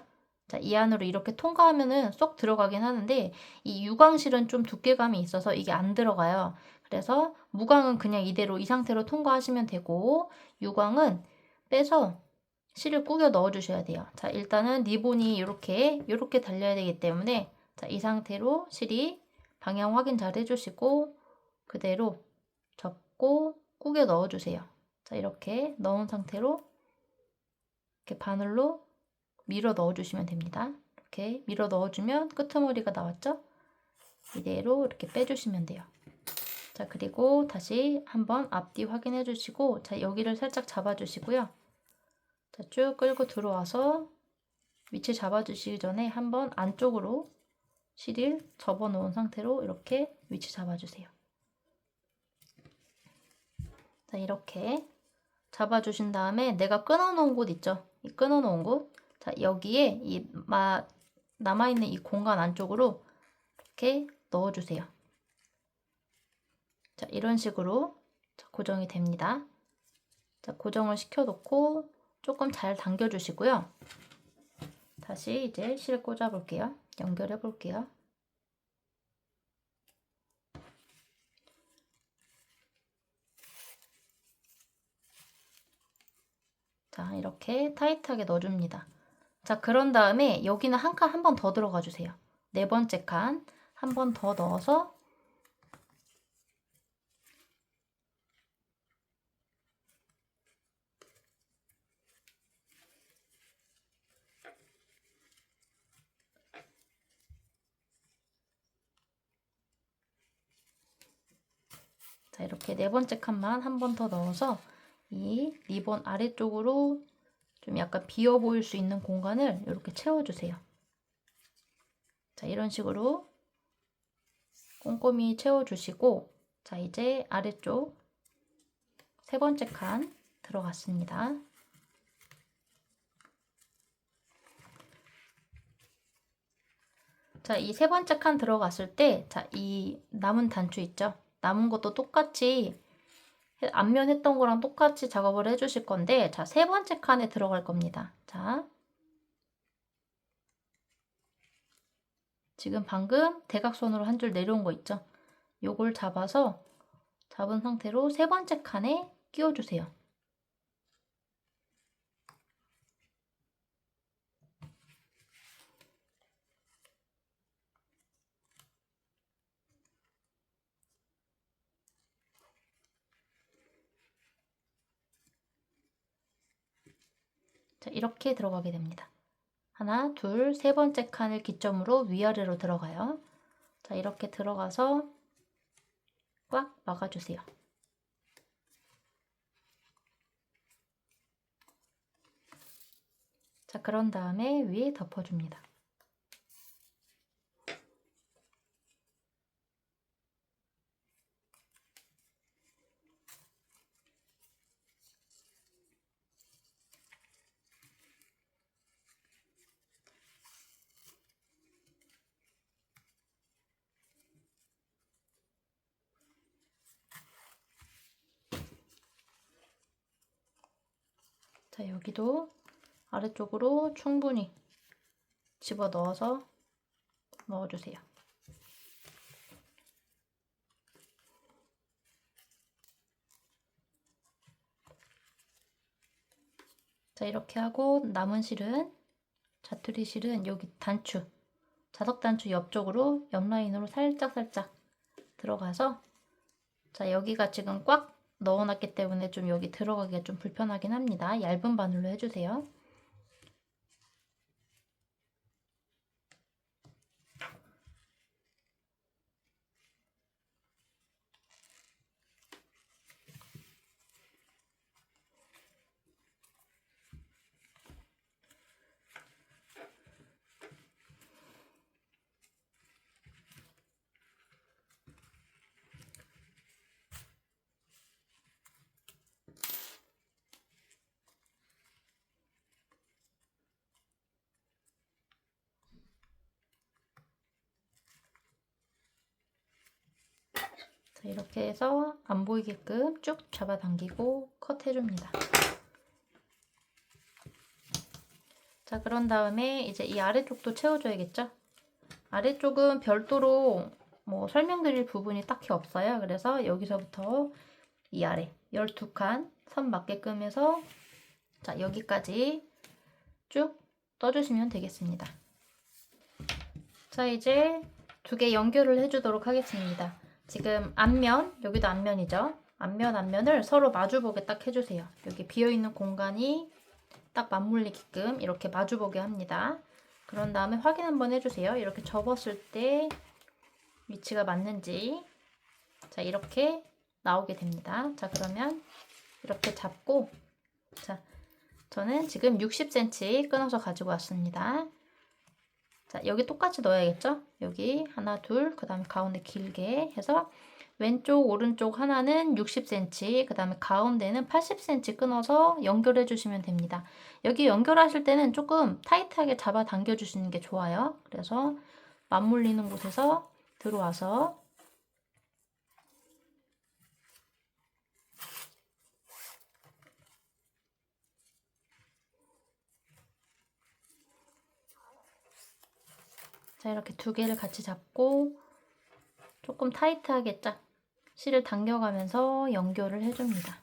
자, 이 안으로 이렇게 통과하면은 쏙 들어가긴 하는데 이 유광실은 좀 두께감이 있어서 이게 안 들어가요. 그래서 무광은 그냥 이대로 이 상태로 통과하시면 되고 유광은 빼서 실을 꾸겨 넣어 주셔야 돼요. 자, 일단은 리본이 이렇게 달려야 되기 때문에 자, 이 상태로 실이 방향 확인 잘 해주시고 그대로 접고 꾸겨 넣어 주세요. 자, 이렇게 넣은 상태로 이렇게 바늘로 밀어 넣어 주시면 됩니다. 이렇게 밀어 넣어 주면 끄트머리가 나왔죠? 이대로 이렇게 빼주시면 돼요. 자, 그리고 다시 한번 앞뒤 확인해 주시고 자, 여기를 살짝 잡아 주시고요. 자, 쭉 끌고 들어와서 위치 잡아주시기 전에 한번 안쪽으로 실을 접어 놓은 상태로 이렇게 위치 잡아주세요. 자, 이렇게 잡아주신 다음에 내가 끊어놓은 곳 있죠? 이 끊어놓은 곳. 자, 여기에 이 남아있는 이 공간 안쪽으로 이렇게 넣어주세요. 자, 이런 식으로 고정이 됩니다. 자, 고정을 시켜놓고 조금 잘 당겨주시고요. 다시 이제 실 꽂아 볼게요. 연결해 볼게요. 자, 이렇게 타이트하게 넣어줍니다. 자, 그런 다음에 여기는 한 칸 한 번 더 들어가 주세요. 4번째 칸 한 번 더 넣어서 자, 이렇게 4번째 칸만 한 번 더 넣어서 이 리본 아래쪽으로 좀 약간 비어 보일 수 있는 공간을 이렇게 채워주세요. 자, 이런 식으로 꼼꼼히 채워주시고 자, 이제 아래쪽 3번째 칸 들어갔습니다. 자, 이 3번째 칸 들어갔을 때 자, 이 남은 단추 있죠? 남은 것도 똑같이 앞면 했던 거랑 똑같이 작업을 해주실 건데 자, 3번째 칸에 들어갈 겁니다. 자, 지금 방금 대각선으로 한 줄 내려온 거 있죠? 요걸 잡아서 잡은 상태로 3번째 칸에 끼워주세요. 자, 이렇게 들어가게 됩니다. 하나, 둘, 3번째 칸을 기점으로 위아래로 들어가요. 자, 이렇게 들어가서 꽉 막아주세요. 자, 그런 다음에 위에 덮어줍니다. 자, 여기도 아래쪽으로 충분히 집어 넣어서 넣어주세요. 자, 이렇게 하고 남은 실은, 자투리 실은 여기 단추, 자석 단추 옆쪽으로 옆 라인으로 살짝 들어가서, 자, 여기가 지금 꽉 넣어놨기 때문에 좀 여기 들어가기가 좀 불편하긴 합니다. 얇은 바늘로 해주세요. 자, 이렇게 해서 안 보이게끔 쭉 잡아당기고 컷해줍니다. 자, 그런 다음에 이제 이 아래쪽도 채워줘야겠죠? 아래쪽은 별도로 뭐 설명드릴 부분이 딱히 없어요. 그래서 여기서부터 이 아래 12칸 선 맞게끔 해서, 자, 여기까지 쭉 떠주시면 되겠습니다. 자, 이제 두 개 연결을 해주도록 하겠습니다. 지금 앞면, 여기도 앞면이죠. 앞면을 서로 마주보게 딱 해주세요. 여기 비어있는 공간이 딱 맞물리게끔 이렇게 마주보게 합니다. 그런 다음에 확인 한번 해주세요. 이렇게 접었을 때 위치가 맞는지. 자, 이렇게 나오게 됩니다. 자, 그러면 이렇게 잡고, 자, 저는 지금 60cm 끊어서 가지고 왔습니다. 자, 여기 똑같이 넣어야겠죠? 여기 하나, 둘, 그 다음에 가운데 길게 해서 왼쪽, 오른쪽 하나는 60cm, 그 다음에 가운데는 80cm 끊어서 연결해 주시면 됩니다. 여기 연결하실 때는 조금 타이트하게 잡아 당겨 주시는 게 좋아요. 그래서 맞물리는 곳에서 들어와서, 자, 이렇게 두 개를 같이 잡고 조금 타이트하게 짝 실을 당겨가면서 연결을 해줍니다.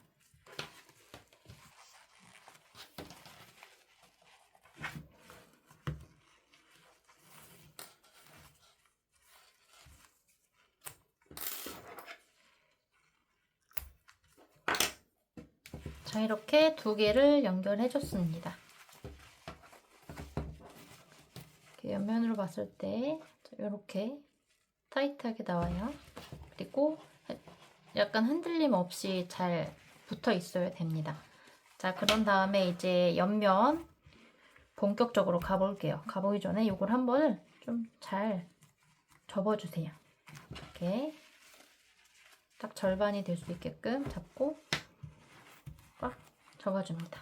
자, 이렇게 두 개를 연결해줬습니다. 옆면으로 봤을 때 이렇게 타이트하게 나와요. 그리고 약간 흔들림 없이 잘 붙어 있어야 됩니다. 자, 그런 다음에 이제 옆면 본격적으로 가볼게요. 가보기 전에 이걸 한번 좀 잘 접어주세요. 이렇게 딱 절반이 될 수 있게끔 잡고 꽉 접어줍니다.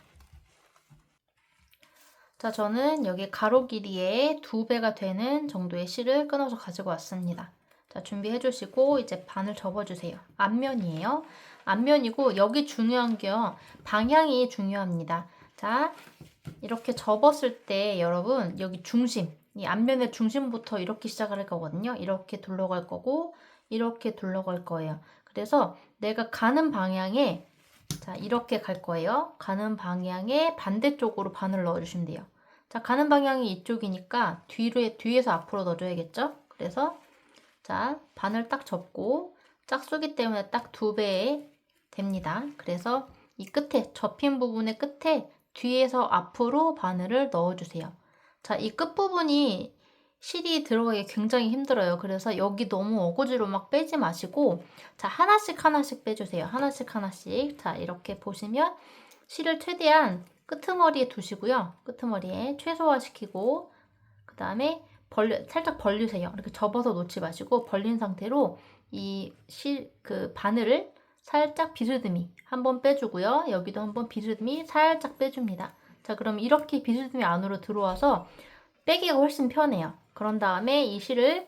자, 저는 여기 가로 길이의 2배가 되는 정도의 실을 끊어서 가지고 왔습니다. 자, 준비해 주시고 이제 반을 접어주세요. 앞면이에요. 앞면이고 여기 중요한 게요. 방향이 중요합니다. 자, 이렇게 접었을 때 여러분 여기 중심, 이 앞면의 중심부터 이렇게 시작을 할 거거든요. 이렇게 둘러갈 거고 이렇게 둘러갈 거예요. 그래서 내가 가는 방향에, 자, 이렇게 갈 거예요. 가는 방향에 반대쪽으로 반을 넣어주시면 돼요. 자, 가는 방향이 이쪽이니까 뒤에서 앞으로 넣어줘야겠죠? 그래서 자, 반을 딱 접고 짝수기 때문에 딱 2배 됩니다. 그래서 이 끝에, 접힌 부분의 끝에 뒤에서 앞으로 바늘을 넣어주세요. 자, 이 끝부분이 실이 들어가기 굉장히 힘들어요. 그래서 여기 너무 어거지로 막 빼지 마시고, 자, 하나씩 빼주세요. 하나씩. 자, 이렇게 보시면 실을 최대한 끄트머리에 두시고요. 끄트머리에 최소화시키고, 그 다음에 살짝 벌리세요. 이렇게 접어서 놓지 마시고 벌린 상태로 이 바늘을 살짝 비스듬히 한번 빼주고요. 여기도 한번 비스듬히 살짝 빼줍니다. 자, 그럼 이렇게 비스듬히 안으로 들어와서 빼기가 훨씬 편해요. 그런 다음에 이 실을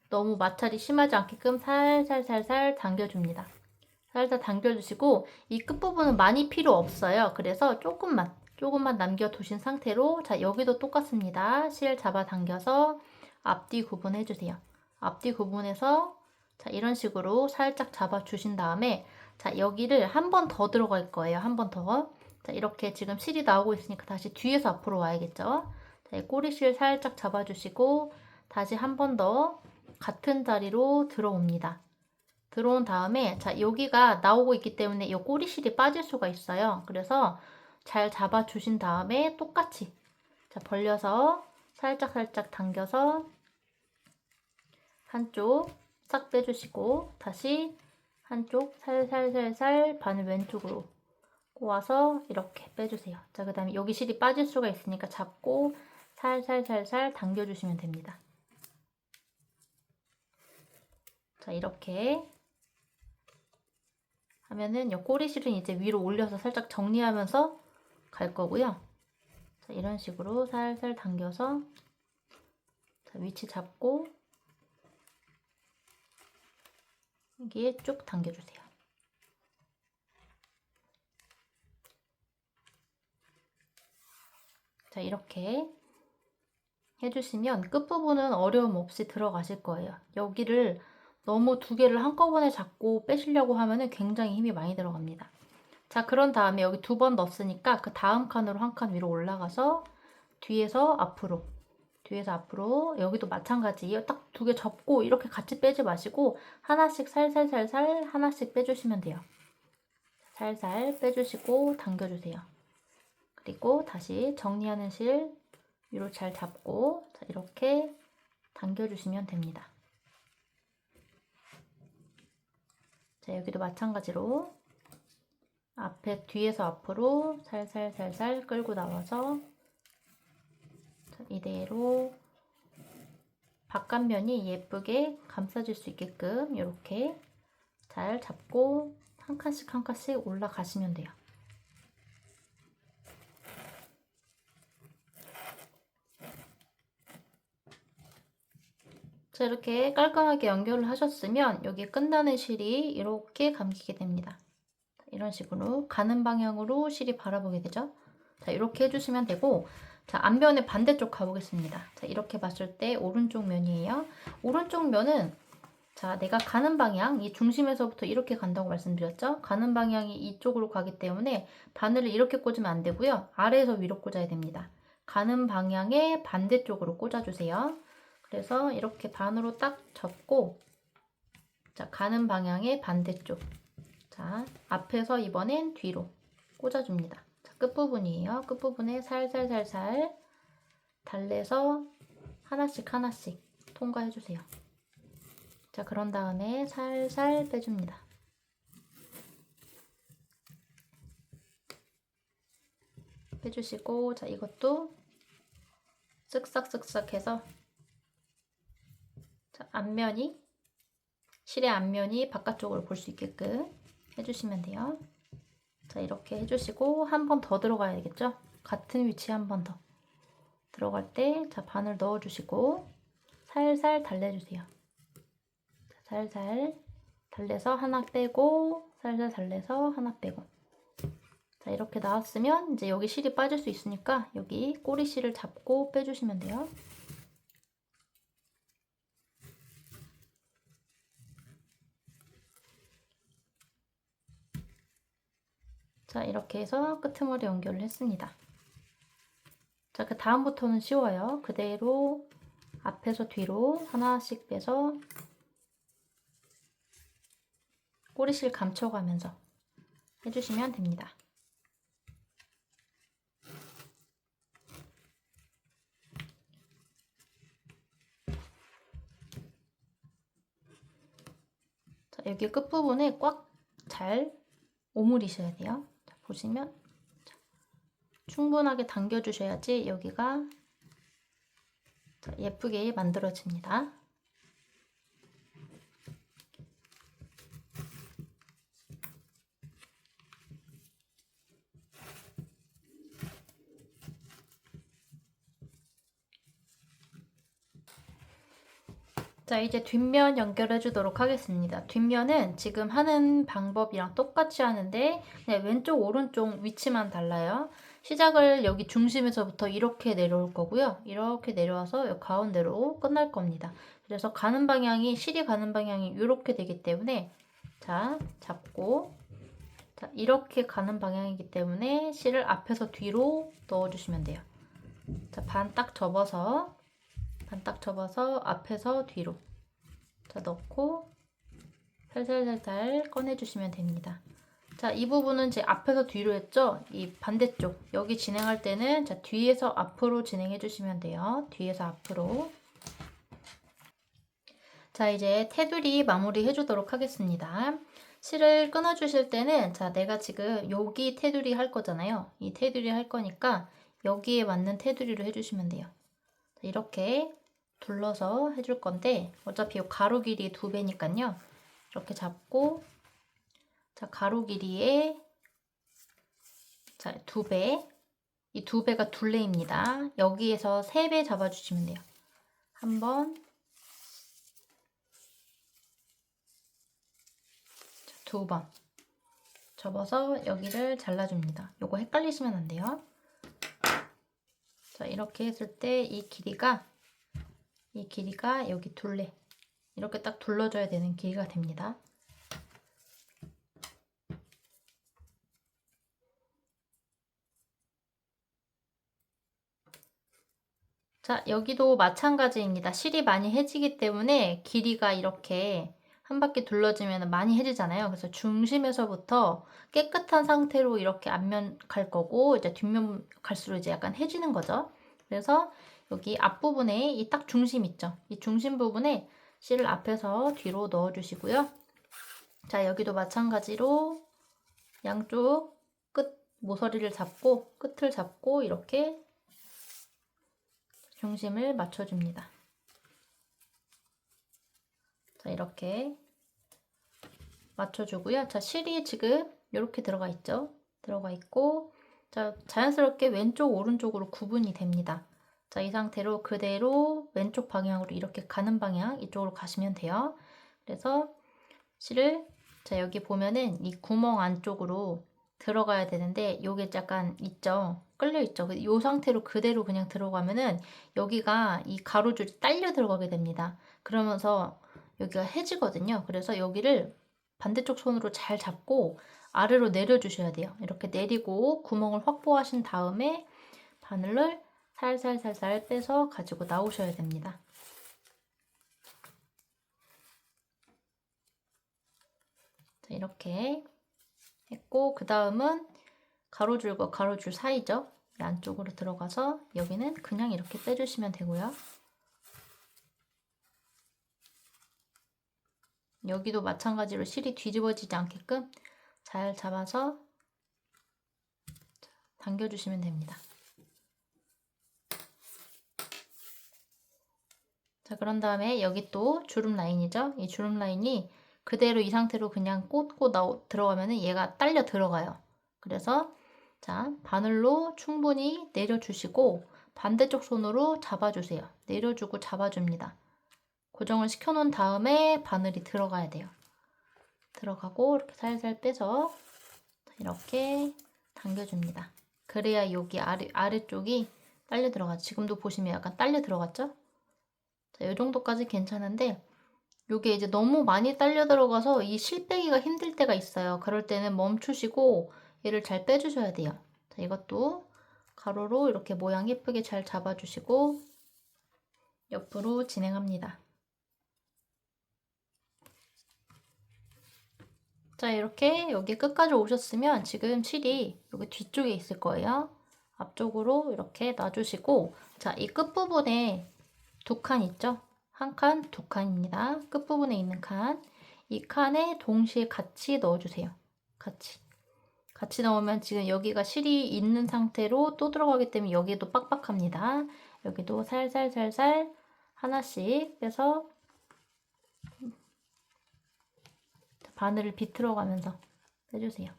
너무 마찰이 심하지 않게끔 살살 당겨줍니다. 살살 당겨주시고 이 끝부분은 많이 필요 없어요. 그래서 조금만 조금만 남겨두신 상태로, 자, 여기도 똑같습니다. 실 잡아당겨서 앞뒤 구분해주세요. 앞뒤 구분해서, 자, 이런 식으로 살짝 잡아주신 다음에, 자, 여기를 한 번 더 들어갈 거예요. 한 번 더. 자, 이렇게 지금 실이 나오고 있으니까 다시 뒤에서 앞으로 와야겠죠. 자, 이 꼬리실 살짝 잡아주시고, 다시 한 번 더 같은 자리로 들어옵니다. 들어온 다음에, 자, 여기가 나오고 있기 때문에 이 꼬리실이 빠질 수가 있어요. 그래서 잘 잡아주신 다음에 똑같이, 자, 벌려서 살짝 당겨서 한쪽 싹 빼주시고, 다시 한쪽 살살살살 바늘 왼쪽으로 꼬아서 이렇게 빼주세요. 자, 그 다음에 여기 실이 빠질 수가 있으니까 잡고 살살살살 당겨주시면 됩니다. 자, 이렇게 하면은 이 꼬리실은 이제 위로 올려서 살짝 정리하면서 갈 거고요. 자, 이런 식으로 살살 당겨서, 자, 위치 잡고 여기에 쭉 당겨주세요. 자, 이렇게 해주시면 끝부분은 어려움 없이 들어가실 거예요. 여기를 너무 두 개를 한꺼번에 잡고 빼시려고 하면은 굉장히 힘이 많이 들어갑니다. 자, 그런 다음에 여기 두 번 넣었으니까 그 다음 칸으로 한 칸 위로 올라가서 뒤에서 앞으로, 뒤에서 앞으로, 여기도 마찬가지예요. 딱 두 개 접고 이렇게 같이 빼지 마시고 하나씩 살살살살 하나씩 빼주시면 돼요. 살살 빼주시고 당겨주세요. 그리고 다시 정리하는 실 위로 잘 잡고, 자, 이렇게 당겨주시면 됩니다. 자, 여기도 마찬가지로 앞에 뒤에서 앞으로 살살살살 끌고 나와서, 자, 이대로 바깥면이 예쁘게 감싸질 수 있게끔 이렇게 잘 잡고 한 칸씩 한 칸씩 올라가시면 돼요. 자, 이렇게 깔끔하게 연결을 하셨으면 여기 끝나는 실이 이렇게 감기게 됩니다. 이런 식으로 가는 방향으로 실이 바라보게 되죠. 자, 이렇게 해주시면 되고, 자, 앞면의 반대쪽 가보겠습니다. 자, 이렇게 봤을 때 오른쪽 면이에요. 오른쪽 면은, 자, 내가 가는 방향, 이 중심에서부터 이렇게 간다고 말씀드렸죠. 가는 방향이 이쪽으로 가기 때문에 바늘을 이렇게 꽂으면 안 되고요. 아래에서 위로 꽂아야 됩니다. 가는 방향의 반대쪽으로 꽂아주세요. 그래서 이렇게 반으로 딱 접고, 자, 가는 방향의 반대쪽, 자, 앞에서 이번엔 뒤로 꽂아줍니다. 자, 끝부분이에요. 끝부분에 살살살살 달래서 하나씩 하나씩 통과해주세요. 자, 그런 다음에 살살 빼줍니다. 빼주시고, 자, 이것도 쓱싹쓱싹 해서, 자, 앞면이, 실의 앞면이 바깥쪽으로 볼 수 있게끔 해주시면 돼요. 자, 이렇게 해주시고 한 번 더 들어가야겠죠? 같은 위치에 한 번 더 들어갈 때, 자, 바늘 넣어주시고 살살 달래주세요. 자, 살살 달래서 하나 빼고, 살살 달래서 하나 빼고. 자, 이렇게 나왔으면 이제 여기 실이 빠질 수 있으니까 여기 꼬리실을 잡고 빼주시면 돼요. 자, 이렇게 해서 끄트머리 연결을 했습니다. 자, 그 다음부터는 쉬워요. 그대로 앞에서 뒤로 하나씩 빼서 꼬리실 감춰가면서 해주시면 됩니다. 자, 여기 끝부분에 꽉 잘 오므리셔야 돼요. 자, 보시면, 자, 충분하게 당겨주셔야지 여기가, 자, 예쁘게 만들어집니다. 자, 이제 뒷면 연결해 주도록 하겠습니다. 뒷면은 지금 하는 방법이랑 똑같이 하는데 그냥 왼쪽 오른쪽 위치만 달라요. 시작을 여기 중심에서부터 이렇게 내려올 거고요. 이렇게 내려와서 여기 가운데로 끝날 겁니다. 그래서 가는 방향이, 실이 가는 방향이 이렇게 되기 때문에 자, 잡고 자, 이렇게 가는 방향이기 때문에 실을 앞에서 뒤로 넣어주시면 돼요. 자, 반 딱 접어서 앞에서 뒤로 자, 넣고 살살살살 꺼내주시면 됩니다. 자, 이 부분은 제 앞에서 뒤로 했죠? 이 반대쪽 여기 진행할 때는 자, 뒤에서 앞으로 진행해 주시면 돼요. 뒤에서 앞으로. 자, 이제 테두리 마무리 해주도록 하겠습니다. 실을 끊어 주실 때는 자, 내가 지금 여기 테두리 할 거잖아요. 이 테두리 할 거니까 여기에 맞는 테두리로 해주시면 돼요. 자, 이렇게 둘러서 해줄 건데 어차피 이 가로 길이 2배니까요. 이렇게 잡고 자, 가로 길이에 자, 2배. 이 2배가 둘레입니다. 여기에서 3배 잡아주시면 돼요. 한 번, 두 번. 접어서 여기를 잘라줍니다. 요거 헷갈리시면 안 돼요. 자, 이렇게 했을 때 이 길이가 여기 둘레. 이렇게 딱 둘러줘야 되는 길이가 됩니다. 자, 여기도 마찬가지입니다. 실이 많이 해지기 때문에 길이가 이렇게 한 바퀴 둘러지면 많이 해지잖아요. 그래서 중심에서부터 깨끗한 상태로 이렇게 앞면 갈 거고 이제 뒷면 갈수록 이제 약간 해지는 거죠. 그래서 여기 앞부분에 이 딱 중심 있죠. 이 중심 부분에 실을 앞에서 뒤로 넣어 주시고요. 자, 여기도 마찬가지로 양쪽 끝 모서리를 잡고 끝을 잡고 이렇게 중심을 맞춰줍니다. 자, 이렇게 맞춰주고요. 자, 실이 지금 이렇게 들어가 있죠. 들어가 있고 자, 자연스럽게 왼쪽 오른쪽으로 구분이 됩니다. 자, 이 상태로 그대로 왼쪽 방향으로 이렇게 가는 방향 이쪽으로 가시면 돼요. 그래서 실을 자, 여기 보면은 이 구멍 안쪽으로 들어가야 되는데 요게 약간 있죠. 끌려 있죠. 이 상태로 그대로 그냥 들어가면은 여기가 이 가로줄이 딸려 들어가게 됩니다. 그러면서 여기가 해지거든요. 그래서 여기를 반대쪽 손으로 잘 잡고 아래로 내려주셔야 돼요. 이렇게 내리고 구멍을 확보하신 다음에 바늘을 살살살살 빼서 가지고 나오셔야 됩니다. 자, 이렇게 했고 그 다음은 가로줄과 가로줄 사이죠. 이 안쪽으로 들어가서 여기는 그냥 이렇게 빼주시면 되고요. 여기도 마찬가지로 실이 뒤집어지지 않게끔 잘 잡아서 당겨주시면 됩니다. 자, 그런 다음에 여기 또 주름 라인이죠. 이 주름 라인이 그대로 이 상태로 그냥 꽂고 들어가면 얘가 딸려 들어가요. 그래서 자, 바늘로 충분히 내려주시고 반대쪽 손으로 잡아주세요. 내려주고 잡아줍니다. 고정을 시켜놓은 다음에 바늘이 들어가야 돼요. 들어가고 이렇게 살살 빼서 이렇게 당겨줍니다. 그래야 여기 아래쪽이 딸려 들어가죠. 지금도 보시면 약간 딸려 들어갔죠? 자, 이 정도까지 괜찮은데 이게 이제 너무 많이 딸려 들어가서 이 실 빼기가 힘들 때가 있어요. 그럴 때는 멈추시고 얘를 잘 빼주셔야 돼요. 자, 이것도 가로로 이렇게 모양 예쁘게 잘 잡아주시고 옆으로 진행합니다. 자, 이렇게 여기 끝까지 오셨으면 지금 실이 여기 뒤쪽에 있을 거예요. 앞쪽으로 이렇게 놔주시고 자, 이 끝부분에 2칸 있죠? 한 칸, 2칸입니다. 끝부분에 있는 칸. 이 칸에 동시에 같이 넣어주세요. 같이 넣으면 지금 여기가 실이 있는 상태로 또 들어가기 때문에 여기도 빡빡합니다. 여기도 살살살살 하나씩 빼서 바늘을 비틀어가면서 빼주세요.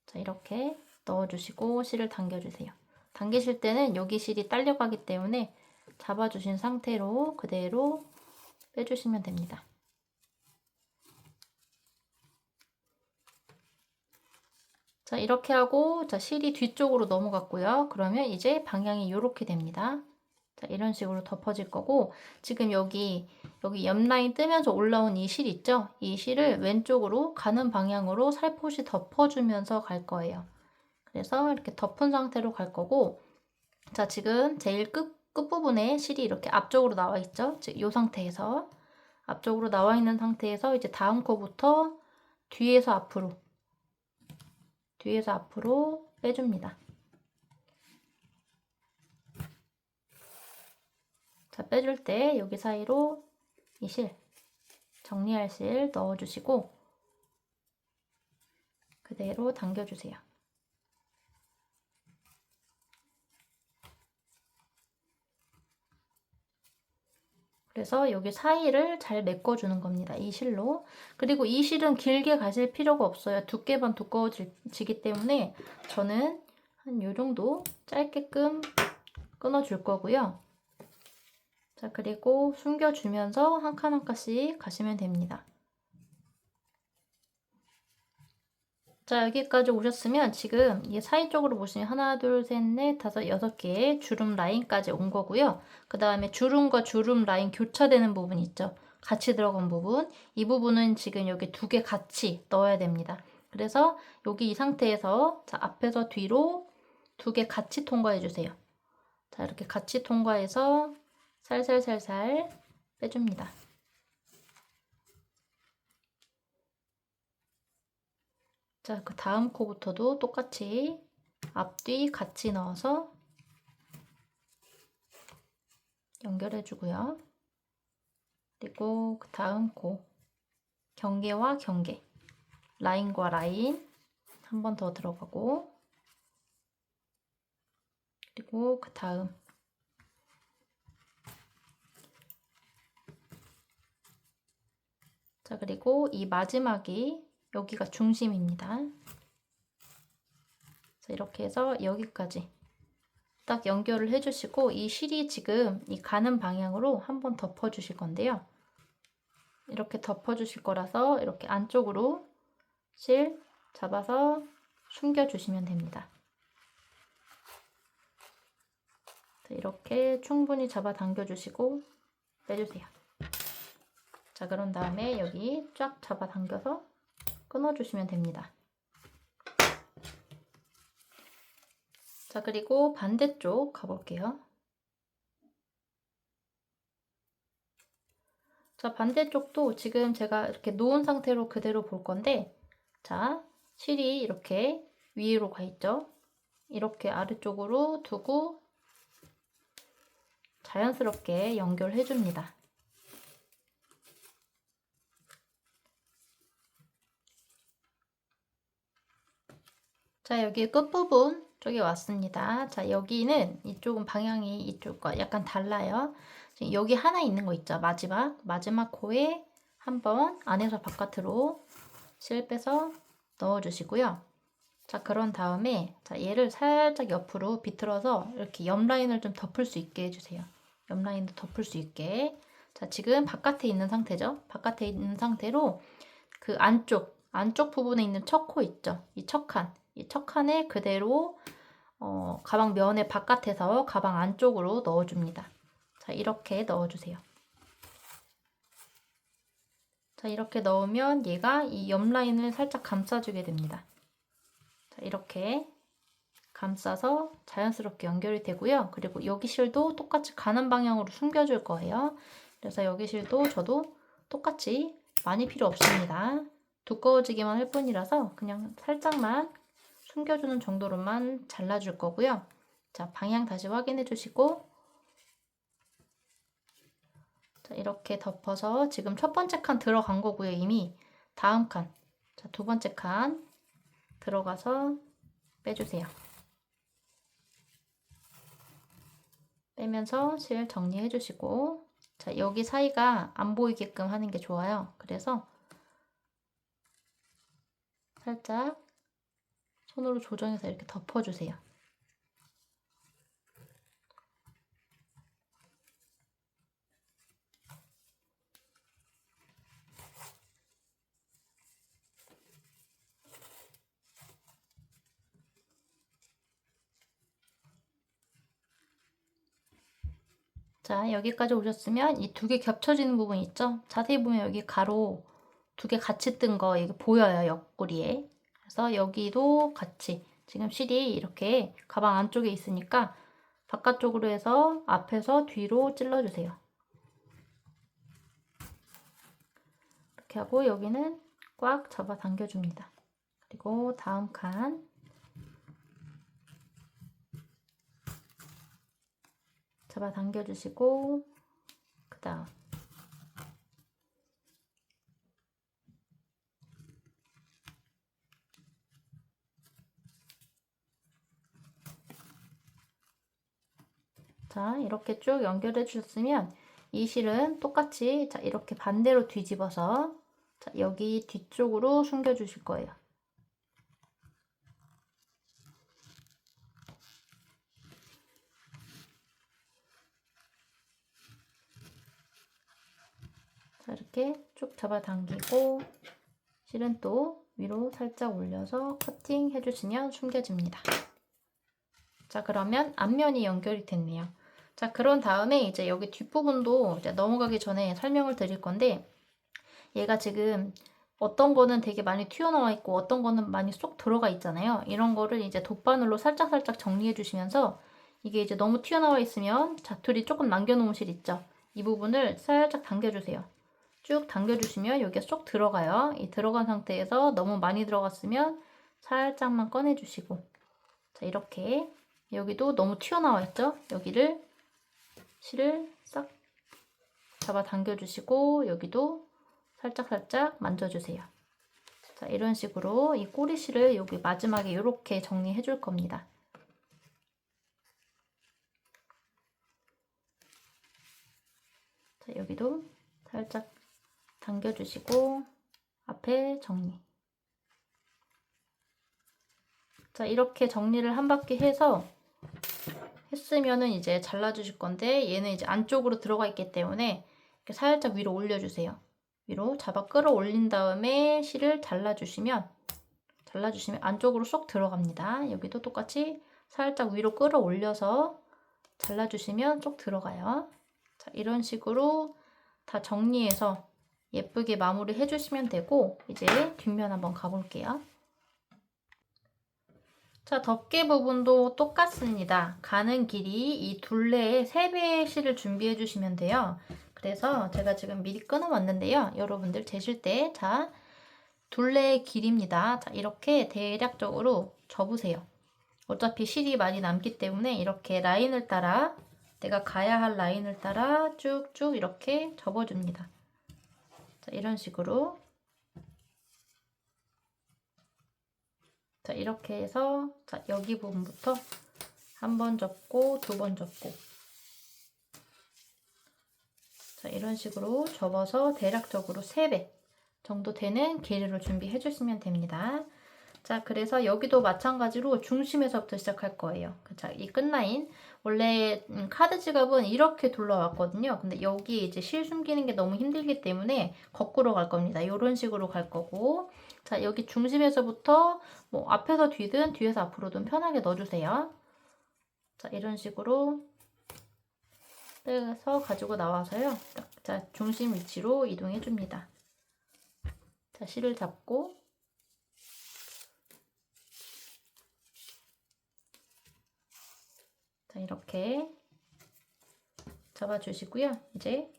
자, 이렇게 넣어주시고 실을 당겨주세요. 당기실 때는 여기 실이 딸려가기 때문에 잡아주신 상태로 그대로 빼주시면 됩니다. 자, 이렇게 하고, 자, 실이 뒤쪽으로 넘어갔고요. 그러면 이제 방향이 이렇게 됩니다. 자, 이런 식으로 덮어질 거고, 지금 여기 옆 라인 뜨면서 올라온 이 실 있죠? 이 실을 왼쪽으로 가는 방향으로 살포시 덮어주면서 갈 거예요. 그래서 이렇게 덮은 상태로 갈 거고, 자, 지금 제일 끝부분에 실이 이렇게 앞쪽으로 나와 있죠? 즉, 이 상태에서, 앞쪽으로 나와 있는 상태에서 이제 다음 코부터 뒤에서 앞으로 빼줍니다. 자, 빼줄 때 여기 사이로 이 실, 정리할 실 넣어주시고 그대로 당겨주세요. 그래서 여기 사이를 잘 메꿔주는 겁니다. 이 실로. 그리고 이 실은 길게 가실 필요가 없어요. 두께만 두꺼워지기 때문에 저는 한 요 정도 짧게끔 끊어줄 거고요. 자, 그리고 숨겨주면서 한 칸 한 칸씩 가시면 됩니다. 자, 여기까지 오셨으면 지금 이 사이 쪽으로 보시면 하나, 둘, 셋, 넷, 다섯, 여섯 개의 주름 라인까지 온 거고요. 그 다음에 주름과 주름 라인 교차되는 부분 있죠? 같이 들어간 부분. 이 부분은 지금 여기 두 개 같이 넣어야 됩니다. 그래서 여기 이 상태에서 자, 앞에서 뒤로 두 개 같이 통과해 주세요. 자, 이렇게 같이 통과해서 살살살살 빼줍니다. 자, 그 다음 코부터도 똑같이 앞뒤 같이 넣어서 연결해 주고요. 그리고 그 다음 코 경계와 경계, 라인과 라인 한 번 더 들어가고, 그리고 그 다음 자, 그리고 이 마지막이 여기가 중심입니다. 자, 이렇게 해서 여기까지 딱 연결을 해주시고 이 실이 지금 이 가는 방향으로 한번 덮어주실 건데요. 이렇게 덮어주실 거라서 이렇게 안쪽으로 실 잡아서 숨겨주시면 됩니다. 자, 이렇게 충분히 잡아 당겨주시고 빼주세요. 자, 그런 다음에 여기 쫙 잡아 당겨서 끊어주시면 됩니다. 자, 그리고 반대쪽 가볼게요. 자, 반대쪽도 지금 제가 이렇게 놓은 상태로 그대로 볼 건데, 자, 실이 이렇게 위로 가 있죠? 이렇게 아래쪽으로 두고 자연스럽게 연결해 줍니다. 자, 여기 끝부분 쪽에 왔습니다. 자, 여기는 이쪽은 방향이 이쪽과 약간 달라요. 지금 여기 하나 있는 거 있죠? 마지막 코에 한번 안에서 바깥으로 실 빼서 넣어주시고요. 자, 그런 다음에 자, 얘를 살짝 옆으로 비틀어서 이렇게 옆 라인을 좀 덮을 수 있게 해주세요. 옆 라인도 덮을 수 있게. 자, 지금 바깥에 있는 상태죠? 바깥에 있는 상태로 그 안쪽 부분에 있는 첫 코 있죠? 이 첫 칸에 그대로 가방 면의 바깥에서 가방 안쪽으로 넣어줍니다. 자, 이렇게 넣어주세요. 자, 이렇게 넣으면 얘가 이 옆 라인을 살짝 감싸주게 됩니다. 자, 이렇게 감싸서 자연스럽게 연결이 되고요. 그리고 여기 실도 똑같이 가는 방향으로 숨겨줄 거예요. 그래서 여기 실도 저도 똑같이 많이 필요 없습니다. 두꺼워지기만 할 뿐이라서 그냥 살짝만 숨겨주는 정도로만 잘라줄 거고요. 자, 방향 다시 확인해 주시고 자, 이렇게 덮어서 지금 첫 번째 칸 들어간 거고요. 이미 다음 칸, 자, 두 번째 칸 들어가서 빼주세요. 빼면서 실 정리해 주시고 자, 여기 사이가 안 보이게끔 하는 게 좋아요. 그래서 살짝 손으로 조정해서 이렇게 덮어주세요. 자, 여기까지 오셨으면 이 두 개 겹쳐지는 부분 있죠? 자세히 보면 여기 가로 두 개 같이 뜬 거 이게 보여요, 옆구리에. 그래서 여기도 같이 지금 실이 이렇게 가방 안쪽에 있으니까 바깥쪽으로 해서 앞에서 뒤로 찔러주세요. 이렇게 하고 여기는 꽉 잡아 당겨줍니다. 그리고 다음 칸 잡아 당겨주시고 그 다음 자, 이렇게 쭉 연결해 주셨으면 이 실은 똑같이 자, 이렇게 반대로 뒤집어서 자, 여기 뒤쪽으로 숨겨 주실 거예요. 자, 이렇게 쭉 잡아당기고 실은 또 위로 살짝 올려서 커팅 해주시면 숨겨집니다. 자, 그러면 앞면이 연결이 됐네요. 자, 그런 다음에 이제 여기 뒷부분도 이제 넘어가기 전에 설명을 드릴 건데 얘가 지금 어떤 거는 되게 많이 튀어나와 있고 어떤 거는 많이 쏙 들어가 있잖아요. 이런 거를 이제 돗바늘로 살짝살짝 정리해 주시면서 이게 이제 너무 튀어나와 있으면 자투리 조금 남겨놓은 실 있죠. 이 부분을 살짝 당겨주세요. 쭉 당겨주시면 여기에 쏙 들어가요. 이 들어간 상태에서 너무 많이 들어갔으면 살짝만 꺼내주시고 자, 이렇게 여기도 너무 튀어나와 있죠? 여기를 실을 싹 잡아 당겨주시고 여기도 살짝살짝 만져주세요. 자, 이런 식으로 이 꼬리실을 여기 마지막에 이렇게 정리해 줄 겁니다. 자, 여기도 살짝 당겨주시고 앞에 정리. 자, 이렇게 정리를 한 바퀴 해서 했으면은 이제 잘라주실 건데 얘는 이제 안쪽으로 들어가 있기 때문에 이렇게 살짝 위로 올려주세요. 위로 잡아 끌어올린 다음에 실을 잘라주시면 안쪽으로 쏙 들어갑니다. 여기도 똑같이 살짝 위로 끌어올려서 잘라주시면 쏙 들어가요. 자, 이런 식으로 다 정리해서 예쁘게 마무리 해주시면 되고 이제 뒷면 한번 가볼게요. 자, 덮개 부분도 똑같습니다. 가는 길이 이 둘레의 3배의 실을 준비해 주시면 돼요. 그래서 제가 지금 미리 끊어왔는데요. 여러분들 재실 때, 자, 둘레의 길입니다. 자, 이렇게 대략적으로 접으세요. 어차피 실이 많이 남기 때문에 이렇게 라인을 따라, 내가 가야 할 라인을 따라 쭉쭉 이렇게 접어줍니다. 자, 이런 식으로. 자, 이렇게 해서 자, 여기 부분부터 한 번 접고 두 번 접고 자, 이런 식으로 접어서 대략적으로 3배 정도 되는 길이로 준비해 주시면 됩니다. 자, 그래서 여기도 마찬가지로 중심에서부터 시작할 거예요. 자, 이 끝라인 원래 카드 지갑은 이렇게 둘러왔거든요. 근데 여기 이제 실 숨기는 게 너무 힘들기 때문에 거꾸로 갈 겁니다. 이런 식으로 갈 거고 자, 여기 중심에서부터 뭐 앞에서 뒤든 뒤에서 앞으로든 편하게 넣어주세요. 자, 이런 식으로 빼서 가지고 나와서요. 자, 중심 위치로 이동해 줍니다. 자, 실을 잡고 자, 이렇게 잡아주시고요. 이제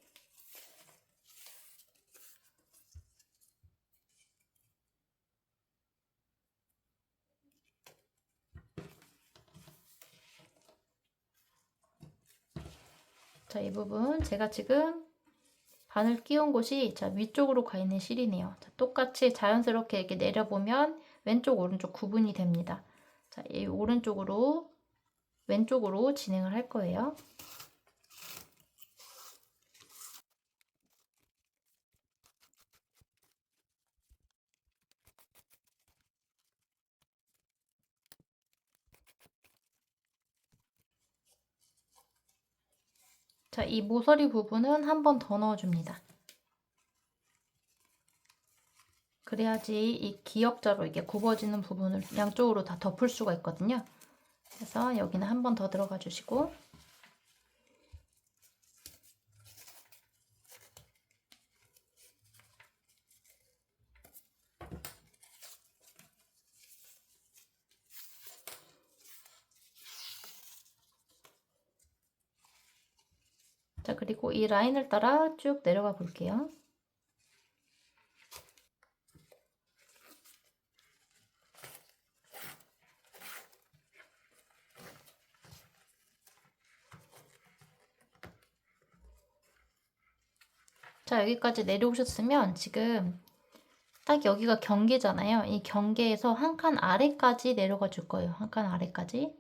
자, 이 부분 제가 지금 바늘 끼운 곳이 자, 위쪽으로 가 있는 실이네요. 자, 똑같이 자연스럽게 이렇게 내려보면 왼쪽 오른쪽 구분이 됩니다. 자, 이 오른쪽으로 왼쪽으로 진행을 할 거예요. 자, 이 모서리 부분은 한 번 더 넣어줍니다. 그래야지 이 기역자로 이게 굽어지는 부분을 양쪽으로 다 덮을 수가 있거든요. 그래서 여기는 한 번 더 들어가 주시고 자, 그리고 이 라인을 따라 쭉 내려가 볼게요. 자, 여기까지 내려오셨으면 지금 딱 여기가 경계잖아요. 이 경계에서 한 칸 아래까지 내려가 줄 거예요. 한 칸 아래까지.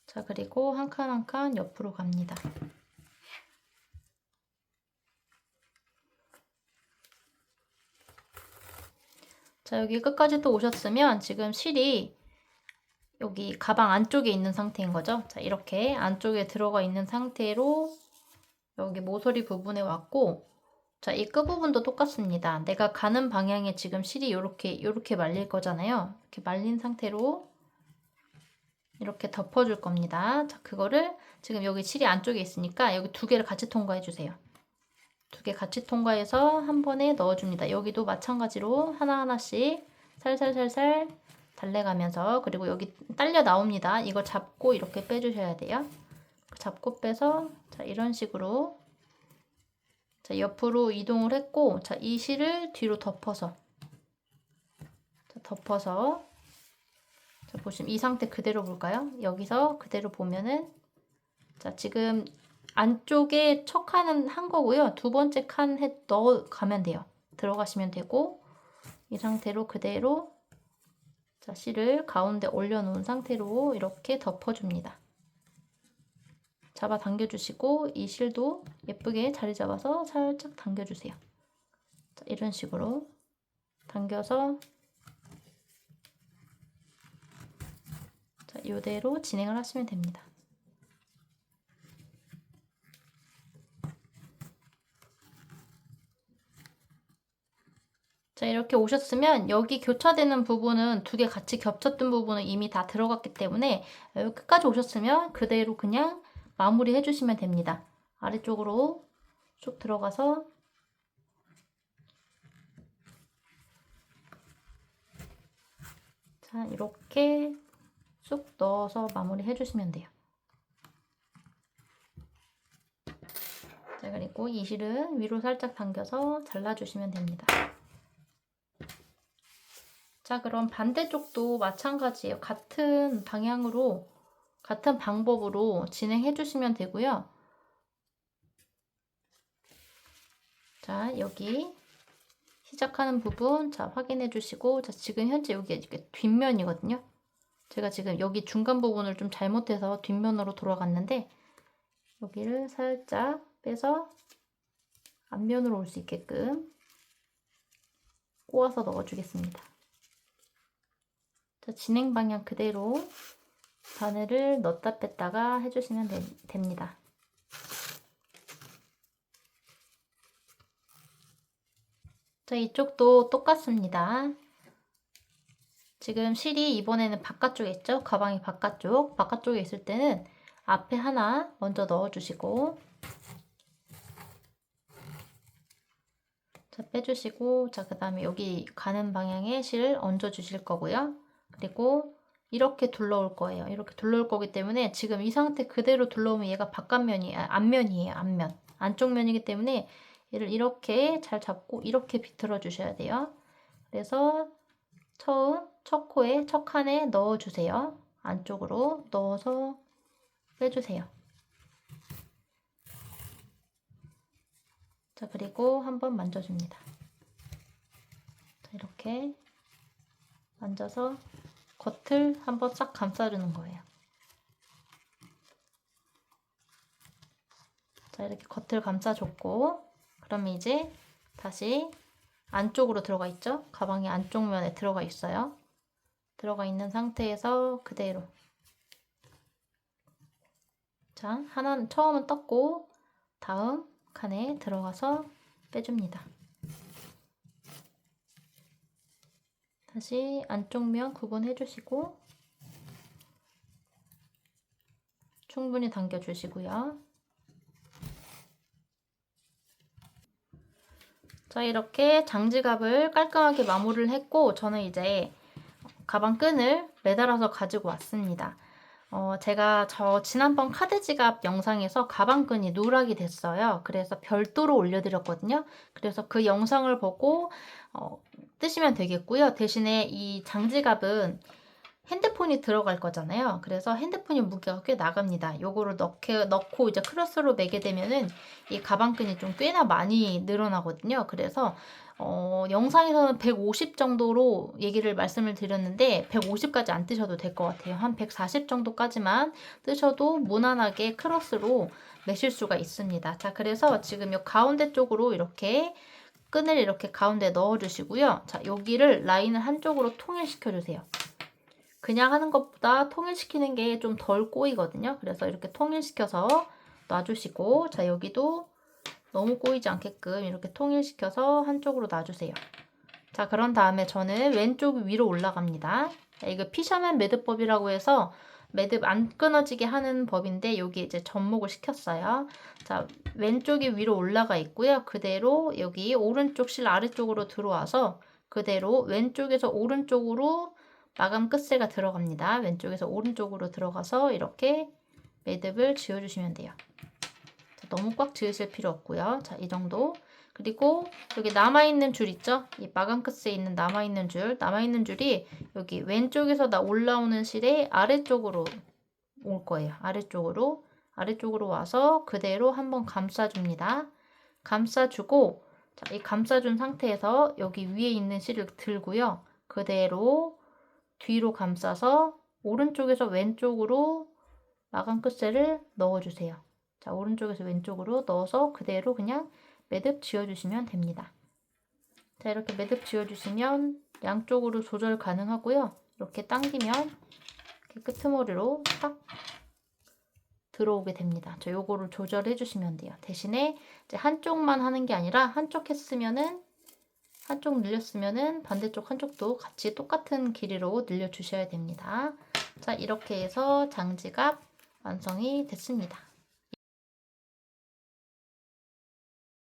자, 그리고 한 칸 한 칸 옆으로 갑니다. 자, 여기 끝까지 또 오셨으면 지금 실이 여기 가방 안쪽에 있는 상태인 거죠. 자, 이렇게 안쪽에 들어가 있는 상태로 여기 모서리 부분에 왔고, 자, 이 끝부분도 똑같습니다. 내가 가는 방향에 지금 실이 요렇게 말릴 거잖아요. 이렇게 말린 상태로 이렇게 덮어줄 겁니다. 자, 그거를 지금 여기 실이 안쪽에 있으니까 여기 두 개를 같이 통과해 주세요. 두 개 같이 통과해서 한 번에 넣어줍니다. 여기도 마찬가지로 하나하나씩 살살살살 달래가면서, 그리고 여기 딸려 나옵니다. 이거 잡고 이렇게 빼주셔야 돼요. 잡고 빼서, 자, 이런 식으로, 자, 옆으로 이동을 했고, 자, 이 실을 뒤로 덮어서, 자, 덮어서, 자, 보시면 이 상태 그대로 볼까요? 여기서 그대로 보면은, 자, 지금 안쪽에 첫 칸은 한 거고요. 두 번째 칸 넣어가면 돼요. 들어가시면 되고, 이 상태로 그대로, 자, 실을 가운데 올려놓은 상태로 이렇게 덮어줍니다. 잡아 당겨주시고, 이 실도 예쁘게 자리 잡아서 살짝 당겨주세요. 자, 이런 식으로 당겨서, 자, 이대로 진행을 하시면 됩니다. 자, 이렇게 오셨으면 여기 교차되는 부분은 두 개 같이 겹쳤던 부분은 이미 다 들어갔기 때문에 여기 끝까지 오셨으면 그대로 그냥 마무리 해주시면 됩니다. 아래쪽으로 쑥 들어가서, 자, 이렇게 쑥 넣어서 마무리 해주시면 돼요. 자, 그리고 이 실은 위로 살짝 당겨서 잘라주시면 됩니다. 자, 그럼 반대쪽도 마찬가지예요. 같은 방향으로, 같은 방법으로 진행해 주시면 되고요. 자, 여기 시작하는 부분, 자, 확인해 주시고, 자, 지금 현재 여기 이렇게 뒷면이거든요. 제가 지금 여기 중간 부분을 좀 잘못해서 뒷면으로 돌아갔는데, 여기를 살짝 빼서 앞면으로 올 수 있게끔 꼬아서 넣어주겠습니다. 자, 진행 방향 그대로 바늘을 넣었다 뺐다가 해주시면 됩니다. 자, 이쪽도 똑같습니다. 지금 실이 이번에는 바깥쪽에 있죠? 가방이 바깥쪽에 있을 때는 앞에 하나 먼저 넣어주시고, 자, 빼주시고, 자, 그 다음에 여기 가는 방향에 실 얹어주실 거고요. 그리고 이렇게 둘러올 거예요. 이렇게 둘러올 거기 때문에 지금 이 상태 그대로 둘러오면 얘가 앞면이에요. 앞면. 안쪽 면이기 때문에 얘를 이렇게 잘 잡고 이렇게 비틀어 주셔야 돼요. 그래서 처음 첫 코에, 첫 칸에 넣어주세요. 안쪽으로 넣어서 빼주세요. 자, 그리고 한번 만져줍니다. 자, 이렇게 만져서 겉을 한번 싹 감싸주는 거예요. 자, 이렇게 겉을 감싸줬고, 그럼 이제 다시 안쪽으로 들어가 있죠? 가방이 안쪽 면에 들어가 있어요. 들어가 있는 상태에서 그대로, 자, 하나는 처음은 떴고 다음 칸에 들어가서 빼줍니다. 다시 안쪽 면 구분해 주시고 충분히 당겨 주시고요. 자, 이렇게 장지갑을 깔끔하게 마무리를 했고, 저는 이제 가방 끈을 매달아서 가지고 왔습니다. 제가 지난번 카드 지갑 영상에서 가방 끈이 누락이 됐어요. 그래서 별도로 올려드렸거든요. 그래서 그 영상을 보고 뜨시면 되겠고요. 대신에 이 장지갑은 핸드폰이 들어갈 거잖아요. 그래서 핸드폰이 무게가 꽤 나갑니다. 요거를 넣고 이제 크로스로 매게 되면은 이 가방끈이 좀 꽤나 많이 늘어나거든요. 그래서 영상에서는 150 정도로 얘기를 말씀을 드렸는데 150까지 안 뜨셔도 될 것 같아요. 한 140 정도까지만 뜨셔도 무난하게 크로스로 매실 수가 있습니다. 자, 그래서 지금 요 가운데 쪽으로 이렇게 끈을 이렇게 가운데 넣어 주시고요. 자, 여기를 라인을 한쪽으로 통일시켜 주세요. 그냥 하는 것보다 통일시키는 게 좀 덜 꼬이거든요. 그래서 이렇게 통일시켜서 놔주시고, 자, 여기도 너무 꼬이지 않게끔 이렇게 통일시켜서 한쪽으로 놔주세요. 자, 그런 다음에 저는 왼쪽 위로 올라갑니다. 자, 이거 피셔맨 매듭법이라고 해서 매듭 안 끊어지게 하는 법인데 여기 이제 접목을 시켰어요. 자, 왼쪽이 위로 올라가 있고요. 그대로 여기 오른쪽 실 아래쪽으로 들어와서 그대로 왼쪽에서 오른쪽으로 마감 끝새가 들어갑니다. 왼쪽에서 오른쪽으로 들어가서 이렇게 매듭을 지어주시면 돼요. 자, 너무 꽉 지으실 필요 없고요. 자, 이 정도. 그리고 여기 남아있는 줄 있죠? 이 마감 끝에 있는 남아있는 줄이 여기 왼쪽에서 올라오는 실의 아래쪽으로 올 거예요. 아래쪽으로 와서 그대로 한번 감싸줍니다. 감싸주고, 자, 이 감싸준 상태에서 여기 위에 있는 실을 들고요. 그대로 뒤로 감싸서 오른쪽에서 왼쪽으로 마감 끝새를 넣어주세요. 자, 오른쪽에서 왼쪽으로 넣어서 그대로 그냥 매듭 지어주시면 됩니다. 자, 이렇게 매듭 지어주시면 양쪽으로 조절 가능하고요. 이렇게 당기면 이렇게 끄트머리로 딱 들어오게 됩니다. 자, 요거를 조절해 주시면 돼요. 대신에 이제 한쪽만 하는 게 아니라 한쪽 늘렸으면은 반대쪽 한쪽도 같이 똑같은 길이로 늘려주셔야 됩니다. 자, 이렇게 해서 장지갑 완성이 됐습니다.